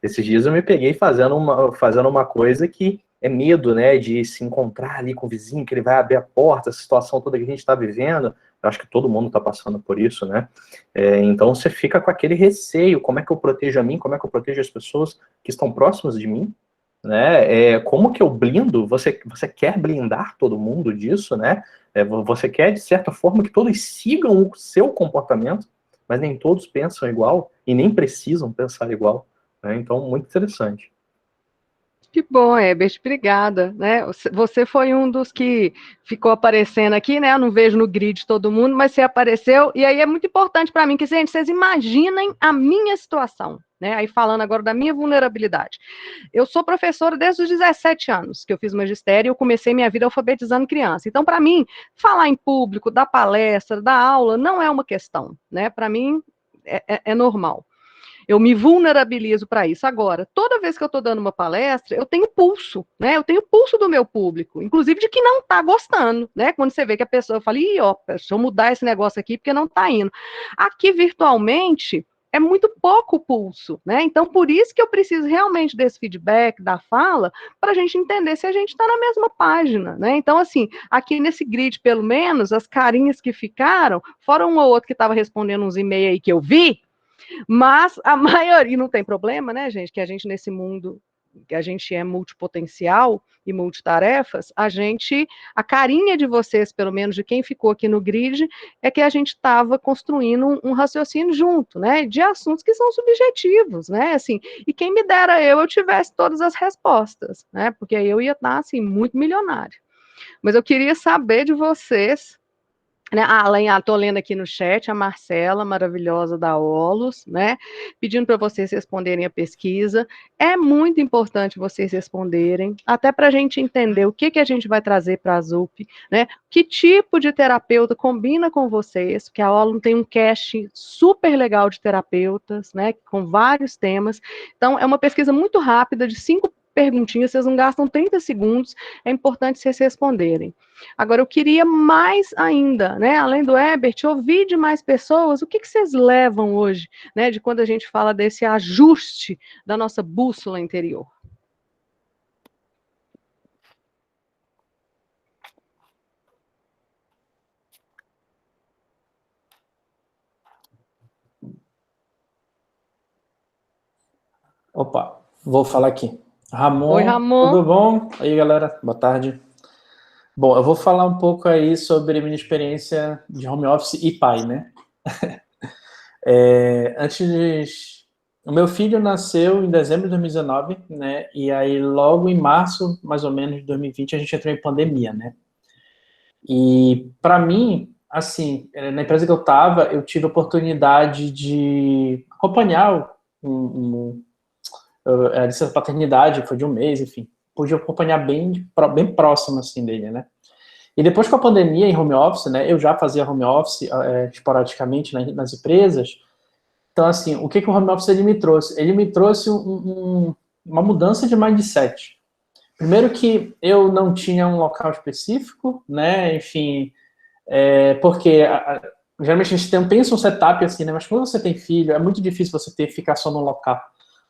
Esses dias eu me peguei fazendo uma coisa que medo, né, de se encontrar ali com o vizinho, que ele vai abrir a porta, essa situação toda que a gente está vivendo. Eu acho que todo mundo está passando por isso, né? Então você fica com aquele receio, como é que eu protejo a mim, como é que eu protejo as pessoas que estão próximas de mim, né? Como que eu blindo? Você quer blindar todo mundo disso, né? Você quer, de certa forma, que todos sigam o seu comportamento, mas nem todos pensam igual e nem precisam pensar igual, né? Então, muito interessante. Que bom, Herbert, obrigada, né? Você foi um dos que ficou aparecendo aqui, né? Eu não vejo no grid todo mundo, mas você apareceu, e aí é muito importante para mim que, gente, vocês imaginem a minha situação, né? Aí falando agora da minha vulnerabilidade. Eu sou professora desde os 17 anos, que eu fiz magistério, e eu comecei minha vida alfabetizando criança. Então, para mim, falar em público, dar palestra, dar aula, não é uma questão, né? Para mim, é normal. Eu me vulnerabilizo para isso. Agora, toda vez que eu estou dando uma palestra, eu tenho pulso, né? Eu tenho pulso do meu público, inclusive de que não está gostando, né? Quando você vê que a pessoa fala, ih, ó, deixa eu mudar esse negócio aqui porque não está indo. Aqui, virtualmente, é muito pouco pulso, né? Então, por isso que eu preciso realmente desse feedback, da fala, para a gente entender se a gente está na mesma página, né? Então, assim, aqui nesse grid, pelo menos, as carinhas que ficaram, fora um ou outro que estava respondendo uns e-mails aí que eu vi, mas a maioria, não tem problema, né, gente, que a gente nesse mundo, que a gente é multipotencial e multitarefas, a carinha de vocês, pelo menos de quem ficou aqui no grid, é que a gente estava construindo um raciocínio junto, né, de assuntos que são subjetivos, né, assim, e quem me dera eu tivesse todas as respostas, né, porque aí eu ia estar, assim, muito milionário. Mas eu queria saber de vocês, né, estou lendo aqui no chat a Marcela, maravilhosa da Olos, né, pedindo para vocês responderem a pesquisa. É muito importante vocês responderem, até para a gente entender o que a gente vai trazer para a ZUP, né, que tipo de terapeuta combina com vocês, porque a Olos tem um cast super legal de terapeutas, né, com vários temas. Então, é uma pesquisa muito rápida, de 5 perguntinhas, vocês não gastam 30 segundos, é importante vocês responderem. Agora, eu queria mais ainda, né, além do Herbert, ouvir de mais pessoas o que vocês levam hoje, né, de quando a gente fala desse ajuste da nossa bússola interior. Opa, vou falar aqui. Ramon, Oi, Ramon. tudo bom? Aí, galera, boa tarde. Bom, eu vou falar um pouco aí sobre minha experiência de home office e pai, né? O meu filho nasceu em dezembro de 2019, né? E aí, logo em março, mais ou menos, de 2020, a gente entrou em pandemia, né? E, para mim, assim, na empresa que eu estava, eu tive a oportunidade de acompanhar a licença paternidade, foi de um mês, enfim. Pude acompanhar bem próximo, assim, dele, né? E depois com a pandemia em home office, né, eu já fazia home office esporadicamente nas empresas. Então, assim, o que o home office ele me trouxe? Ele me trouxe uma mudança de mindset. Primeiro que eu não tinha um local específico, né, enfim, porque geralmente a gente pensa um setup assim, né, mas quando você tem filho, é muito difícil você ficar só num local.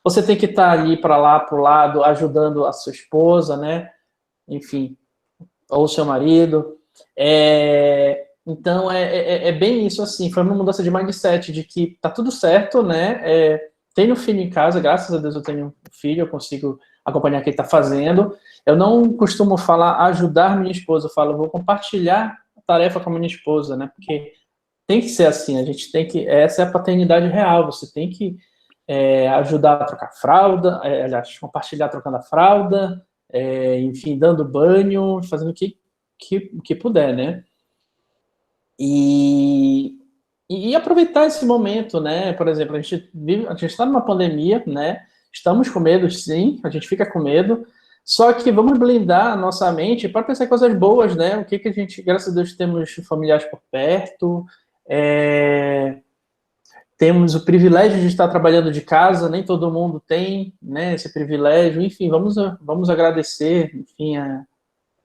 Você tem que estar ali para lá, para o lado, ajudando a sua esposa, né, enfim, ou seu marido. Então, é bem isso, assim, foi uma mudança de mindset, de que tá tudo certo, né, tenho filho em casa, graças a Deus eu tenho um filho, eu consigo acompanhar o que ele tá fazendo. Eu não costumo falar ajudar minha esposa, eu falo, vou compartilhar a tarefa com a minha esposa, né, porque tem que ser assim, a gente tem que, essa é a paternidade real, você tem que ajudar a trocar fralda, aliás, compartilhar trocando a fralda, enfim, dando banho, fazendo o que puder, né? E aproveitar esse momento, né? Por exemplo, a gente está numa pandemia, né? Estamos com medo, sim, a gente fica com medo, só que vamos blindar a nossa mente para pensar em coisas boas, né? O que a gente, graças a Deus, temos familiares por perto, temos o privilégio de estar trabalhando de casa, nem todo mundo tem, né, esse privilégio. Enfim, vamos agradecer, enfim,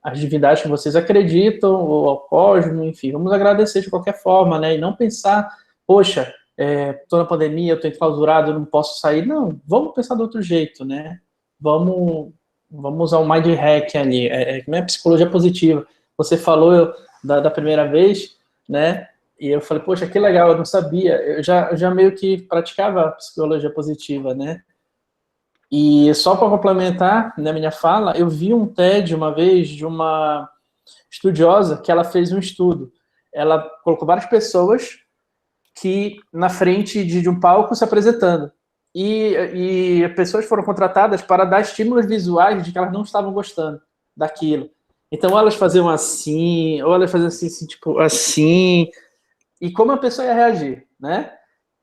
as divindades que vocês acreditam, ou ao cosmos, enfim, vamos agradecer de qualquer forma, né, e não pensar, poxa, estou na pandemia, eu estou enclausurado, eu não posso sair. Não, vamos pensar de outro jeito, né, vamos vamos usar o mind hack ali, como é psicologia positiva. Você falou da primeira vez, né? E eu falei, poxa, que legal, eu não sabia. Eu já meio que praticava psicologia positiva, né? E só para complementar, né, minha fala, eu vi um TED uma vez de uma estudiosa que ela fez um estudo. Ela colocou várias pessoas que na frente de um palco se apresentando. E pessoas foram contratadas para dar estímulos visuais de que elas não estavam gostando daquilo. Então, ou elas faziam assim, ou elas faziam assim, tipo, assim, e como a pessoa ia reagir, né?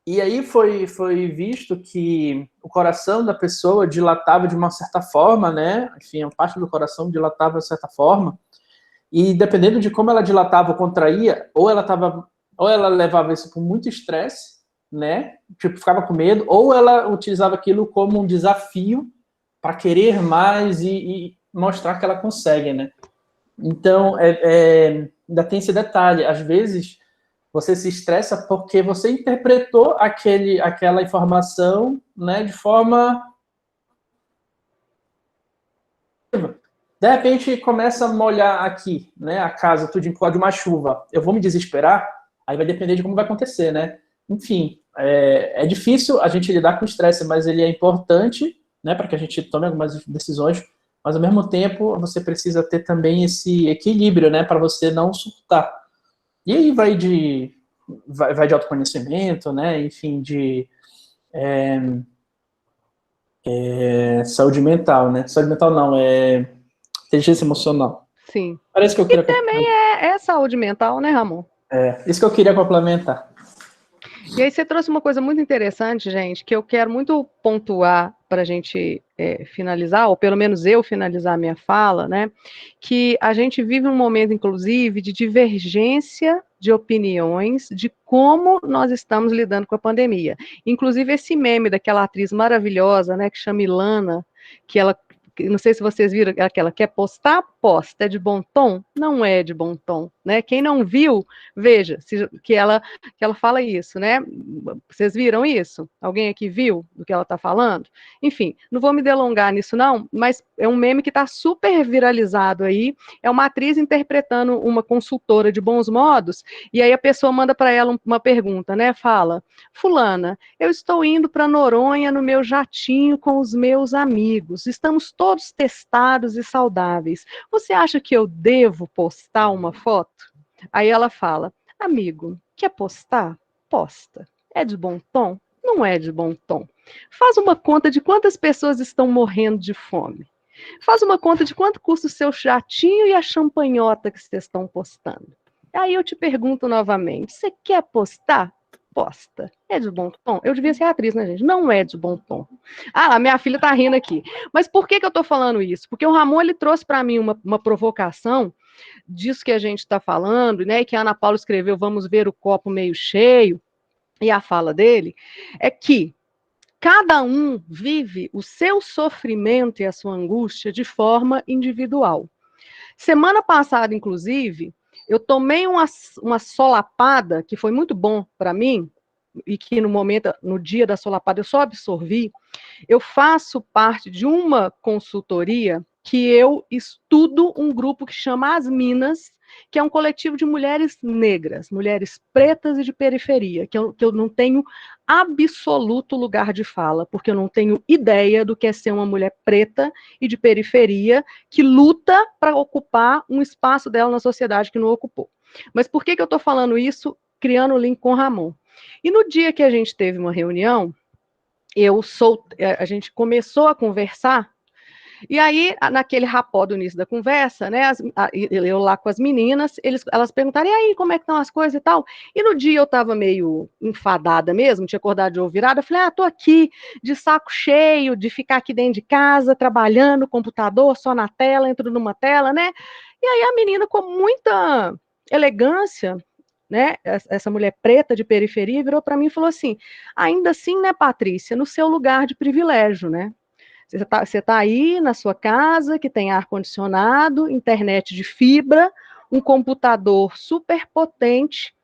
E aí foi visto que o coração da pessoa dilatava de uma certa forma, né? Enfim, a parte do coração dilatava de certa forma, e dependendo de como ela dilatava ou contraía, ou ela levava isso com muito estresse, né? Tipo, ficava com medo, ou ela utilizava aquilo como um desafio para querer mais e mostrar que ela consegue, né? Então, ainda tem esse detalhe. Às vezes, você se estressa porque você interpretou aquela informação, né, de forma... De repente, começa a molhar aqui, né, a casa, tudo em causa de uma chuva. Eu vou me desesperar? Aí vai depender de como vai acontecer, né? Enfim, é difícil a gente lidar com o estresse, mas ele é importante, né, para que a gente tome algumas decisões, mas ao mesmo tempo você precisa ter também esse equilíbrio, né, para você não surtar. E aí vai de autoconhecimento, né, enfim, de saúde mental, né? Saúde mental não, inteligência emocional. Sim. Parece que eu E queria... também é saúde mental, né, Ramon? Isso que eu queria complementar. E aí você trouxe uma coisa muito interessante, gente, que eu quero muito pontuar para a gente finalizar, ou pelo menos eu finalizar a minha fala, né? Que a gente vive um momento, inclusive, de divergência de opiniões de como nós estamos lidando com a pandemia. Inclusive esse meme daquela atriz maravilhosa, né, que chama Ilana, que ela, não sei se vocês viram, aquela quer postar, posta, é de bom tom? Não é de bom tom, né? Quem não viu, veja, que ela fala isso, né? Vocês viram isso? Alguém aqui viu do que ela está falando? Enfim, não vou me delongar nisso não, mas é um meme que está super viralizado aí, é uma atriz interpretando uma consultora de bons modos, e aí a pessoa manda para ela uma pergunta, né? Fala, fulana, eu estou indo para Noronha no meu jatinho com os meus amigos, estamos todos testados e saudáveis, você acha que eu devo postar uma foto? Aí ela fala, amigo, quer postar? Posta. É de bom tom? Não é de bom tom. Faz uma conta de quantas pessoas estão morrendo de fome. Faz uma conta de quanto custa o seu jatinho e a champanhota que vocês estão postando. Aí eu te pergunto novamente, você quer postar? Posta. É de bom tom? Eu devia ser atriz, né, gente? Não é de bom tom. Ah, a minha filha tá rindo aqui. Mas por que eu tô falando isso? Porque o Ramon, ele trouxe para mim uma provocação disso que a gente está falando, né, que a Ana Paula escreveu, vamos ver o copo meio cheio, e a fala dele é que cada um vive o seu sofrimento e a sua angústia de forma individual. Semana passada, inclusive, eu tomei uma solapada, que foi muito bom para mim, e que no dia da solapada, eu só absorvi. Eu faço parte de uma consultoria que eu estudo um grupo que chama As Minas, que é um coletivo de mulheres negras, mulheres pretas e de periferia, que eu não tenho absoluto lugar de fala, porque eu não tenho ideia do que é ser uma mulher preta e de periferia que luta para ocupar um espaço dela na sociedade que não ocupou. Mas por que eu estou falando isso, criando o link com o Ramon? E no dia que a gente teve uma reunião, a gente começou a conversar, e aí, naquele rapó do início da conversa, né, eu lá com as meninas, elas perguntaram, e aí, como é que estão as coisas e tal? E no dia eu estava meio enfadada mesmo, tinha acordado de ovo virado, eu falei, tô aqui de saco cheio, de ficar aqui dentro de casa, trabalhando, computador, só na tela, entro numa tela, né? E aí a menina, com muita elegância, né, essa mulher preta de periferia, virou para mim e falou assim, ainda assim, né, Patrícia, no seu lugar de privilégio, né? Você tá aí na sua casa, que tem ar-condicionado, internet de fibra, um computador super potente,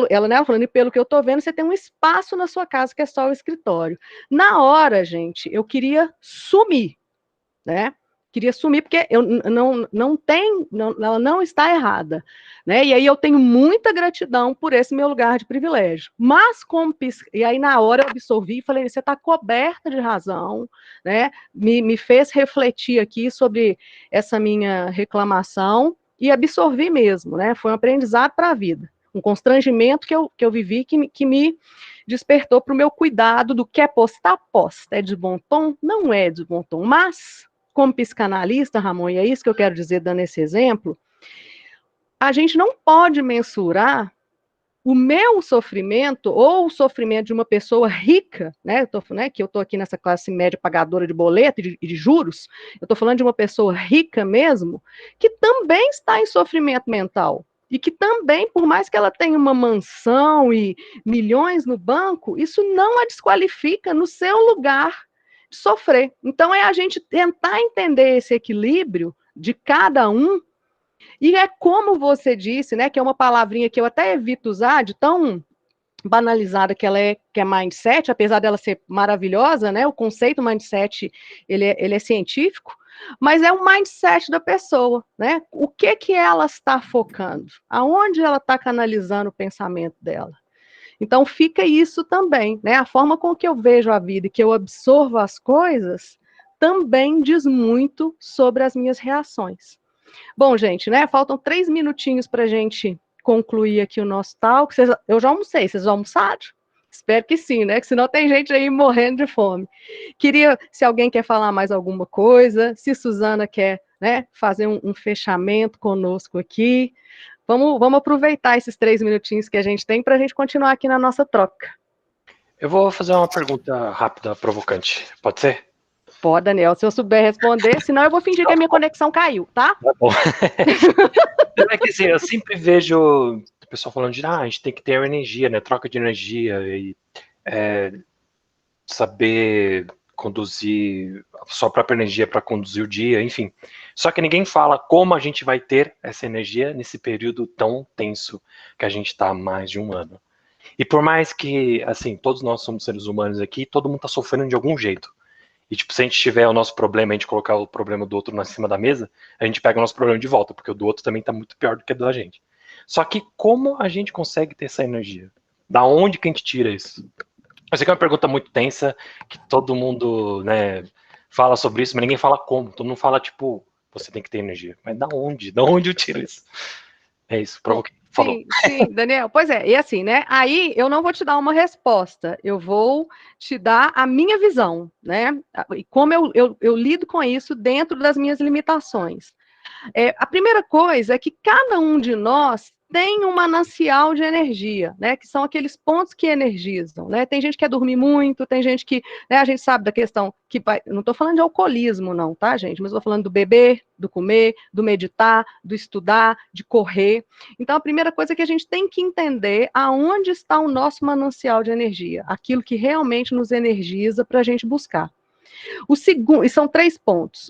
ela, né, falando, e pelo que eu estou vendo, você tem um espaço na sua casa que é só o escritório. Na hora, gente, eu queria sumir. né? Queria sumir porque ela não está errada, né? E aí eu tenho muita gratidão por esse meu lugar de privilégio. Mas e aí na hora eu absorvi e falei, você está coberta de razão, né? Me fez refletir aqui sobre essa minha reclamação e absorvi mesmo, né? Foi um aprendizado para a vida, um constrangimento que eu vivi que me despertou para o meu cuidado do que é posta, posta. É de bom tom? Não é de bom tom, mas como psicanalista, Ramon, e é isso que eu quero dizer dando esse exemplo, a gente não pode mensurar o meu sofrimento ou o sofrimento de uma pessoa rica, né, que eu estou aqui nessa classe média pagadora de boleto e de juros, eu estou falando de uma pessoa rica mesmo, que também está em sofrimento mental. E que também, por mais que ela tenha uma mansão e milhões no banco, isso não a desqualifica no seu lugar de sofrer. Então, é a gente tentar entender esse equilíbrio de cada um. E é como você disse, né, que é uma palavrinha que eu até evito usar, de tão banalizada que ela é, que é mindset, apesar dela ser maravilhosa, né, o conceito mindset, ele é científico, mas é o mindset da pessoa, né, o que ela está focando, aonde ela está canalizando o pensamento dela. Então fica isso também, né, a forma com que eu vejo a vida e que eu absorvo as coisas também diz muito sobre as minhas reações. Bom, gente, né? Faltam 3 minutinhos para a gente concluir aqui o nosso talk. Eu já almocei, vocês já almoçaram? Espero que sim, né? Que senão tem gente aí morrendo de fome. Queria, se alguém quer falar mais alguma coisa, se Suzana quer, né, fazer um fechamento conosco aqui. Vamos aproveitar esses 3 minutinhos que a gente tem para a gente continuar aqui na nossa troca. Eu vou fazer uma pergunta rápida, provocante. Pode ser? Pode, Daniel, se eu souber responder, senão eu vou fingir que a minha conexão caiu, tá? Tá bom. É que assim, eu sempre vejo o pessoal falando de, a gente tem que ter energia, né? Troca de energia e saber conduzir a sua própria energia para conduzir o dia, enfim. Só que ninguém fala como a gente vai ter essa energia nesse período tão tenso que a gente está há mais de um ano. E por mais que, assim, todos nós somos seres humanos aqui, todo mundo está sofrendo de algum jeito. E, tipo, se a gente tiver o nosso problema, a gente colocar o problema do outro na cima da mesa, a gente pega o nosso problema de volta, porque o do outro também tá muito pior do que o da gente. Só que como a gente consegue ter essa energia? Da onde que a gente tira isso? Eu sei que é uma pergunta muito tensa, que todo mundo, né, fala sobre isso, mas ninguém fala como. Todo mundo fala, tipo, você tem que ter energia. Mas da onde? Da onde eu tiro isso? É isso, provoquei. Falou. Sim, Daniel. Pois é, e assim, né? Aí eu não vou te dar uma resposta, eu vou te dar a minha visão, né? E como eu lido com isso dentro das minhas limitações. A primeira coisa é que cada um de nós tem um manancial de energia, né? Que são aqueles pontos que energizam, né? Tem gente que quer dormir muito, tem gente que, né, a gente sabe da questão que vai, não estou falando de alcoolismo, não, tá, gente? Mas estou falando do beber, do comer, do meditar, do estudar, de correr. Então, a primeira coisa é que a gente tem que entender aonde está o nosso manancial de energia, aquilo que realmente nos energiza para a gente buscar. O segundo, e são 3 pontos.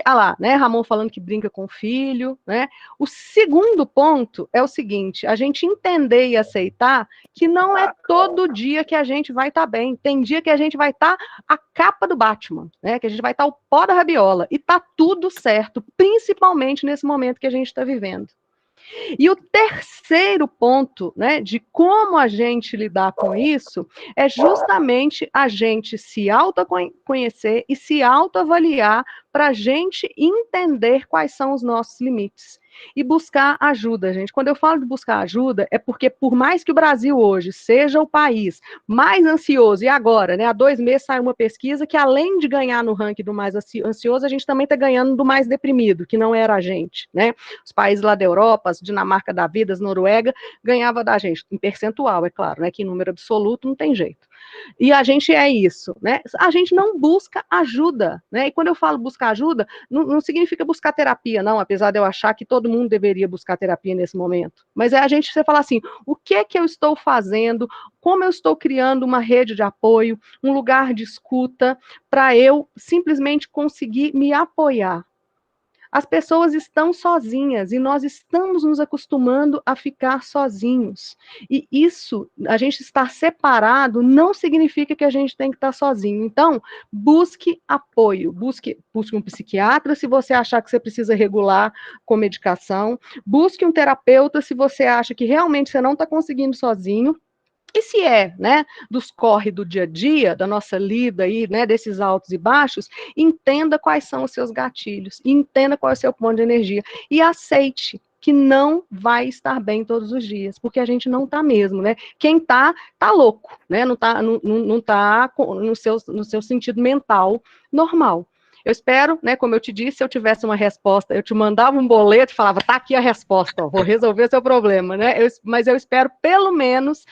Lá, né? Ramon falando que brinca com o filho, né? O segundo ponto é o seguinte: a gente entender e aceitar que não é todo dia que a gente vai estar bem. Tem dia que a gente vai estar a capa do Batman, né? Que a gente vai estar o pó da rabiola. E tá tudo certo, principalmente nesse momento que a gente está vivendo. E o terceiro ponto, né, de como a gente lidar com isso, é justamente a gente se autoconhecer e se autoavaliar para a gente entender quais são os nossos limites. E buscar ajuda, gente. Quando eu falo de buscar ajuda, é porque por mais que o Brasil hoje seja o país mais ansioso, e agora, né, há 2 meses saiu uma pesquisa que além de ganhar no ranking do mais ansioso, a gente também está ganhando do mais deprimido, que não era a gente, né? Os países lá da Europa, as Dinamarca da vida, as Noruega, ganhava da gente, em percentual, é claro, né, que em número absoluto não tem jeito. E a gente é isso, né? A gente não busca ajuda, né? E quando eu falo buscar ajuda, não significa buscar terapia, não, apesar de eu achar que todo mundo deveria buscar terapia nesse momento. Mas é a gente, você falar assim, o que é que eu estou fazendo, como eu estou criando uma rede de apoio, um lugar de escuta, para eu simplesmente conseguir me apoiar. As pessoas estão sozinhas e nós estamos nos acostumando a ficar sozinhos. E isso, a gente estar separado, não significa que a gente tem que estar sozinho. Então, busque apoio, busque um psiquiatra se você achar que você precisa regular com medicação, busque um terapeuta se você acha que realmente você não está conseguindo sozinho. E se é, né, dos corre do dia a dia, da nossa lida aí, né, desses altos e baixos, entenda quais são os seus gatilhos, entenda qual é o seu ponto de energia e aceite que não vai estar bem todos os dias, porque a gente não tá mesmo, né? Quem tá louco, né? Não tá no seu sentido mental normal. Eu espero, né, como eu te disse, se eu tivesse uma resposta, eu te mandava um boleto e falava, tá aqui a resposta, ó, vou resolver seu problema, né? Mas eu espero, pelo menos,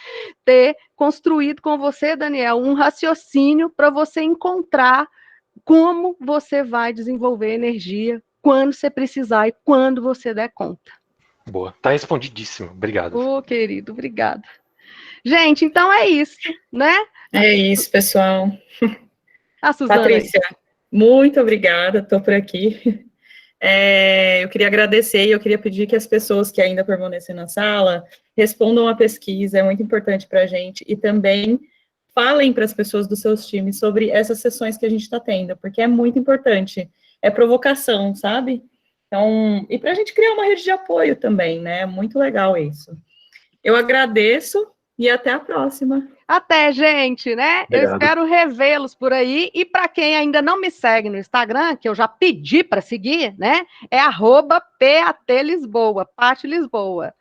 ter construído com você, Daniel, um raciocínio para você encontrar como você vai desenvolver energia quando você precisar e quando você der conta. Boa, tá respondidíssimo, obrigado. Ô, querido, obrigada. Gente, então é isso, né? É isso, pessoal. A Suzana Patrícia, muito obrigada, estou por aqui. Eu queria agradecer e eu queria pedir que as pessoas que ainda permanecem na sala respondam a pesquisa, é muito importante para a gente, e também falem para as pessoas dos seus times sobre essas sessões que a gente está tendo, porque é muito importante, é provocação, sabe? Então, e para a gente criar uma rede de apoio também, né? Muito legal isso. Eu agradeço e até a próxima. Até, gente, né? Obrigado. Eu espero revê-los por aí. E para quem ainda não me segue no Instagram, que eu já pedi para seguir, né? É @PATLisboa, Pati Lisboa.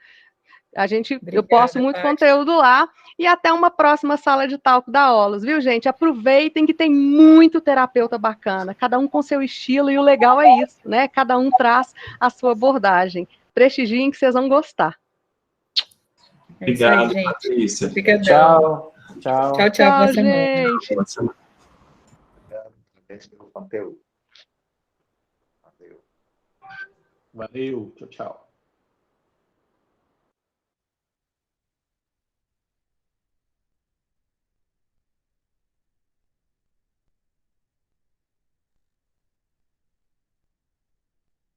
Eu posto muito Paty. conteúdo lá. E até uma próxima sala de talco da Olos, viu, gente? Aproveitem que tem muito terapeuta bacana, cada um com seu estilo, e o legal é isso, né? Cada um traz a sua abordagem. Prestigiem que vocês vão gostar. É isso aí, Obrigado, gente. Patrícia. Obrigadão. Tchau. Tchau, Tchau, boa semana. gente. Boa semana. Parabéns pelo conteúdo. Valeu. Valeu, tchau.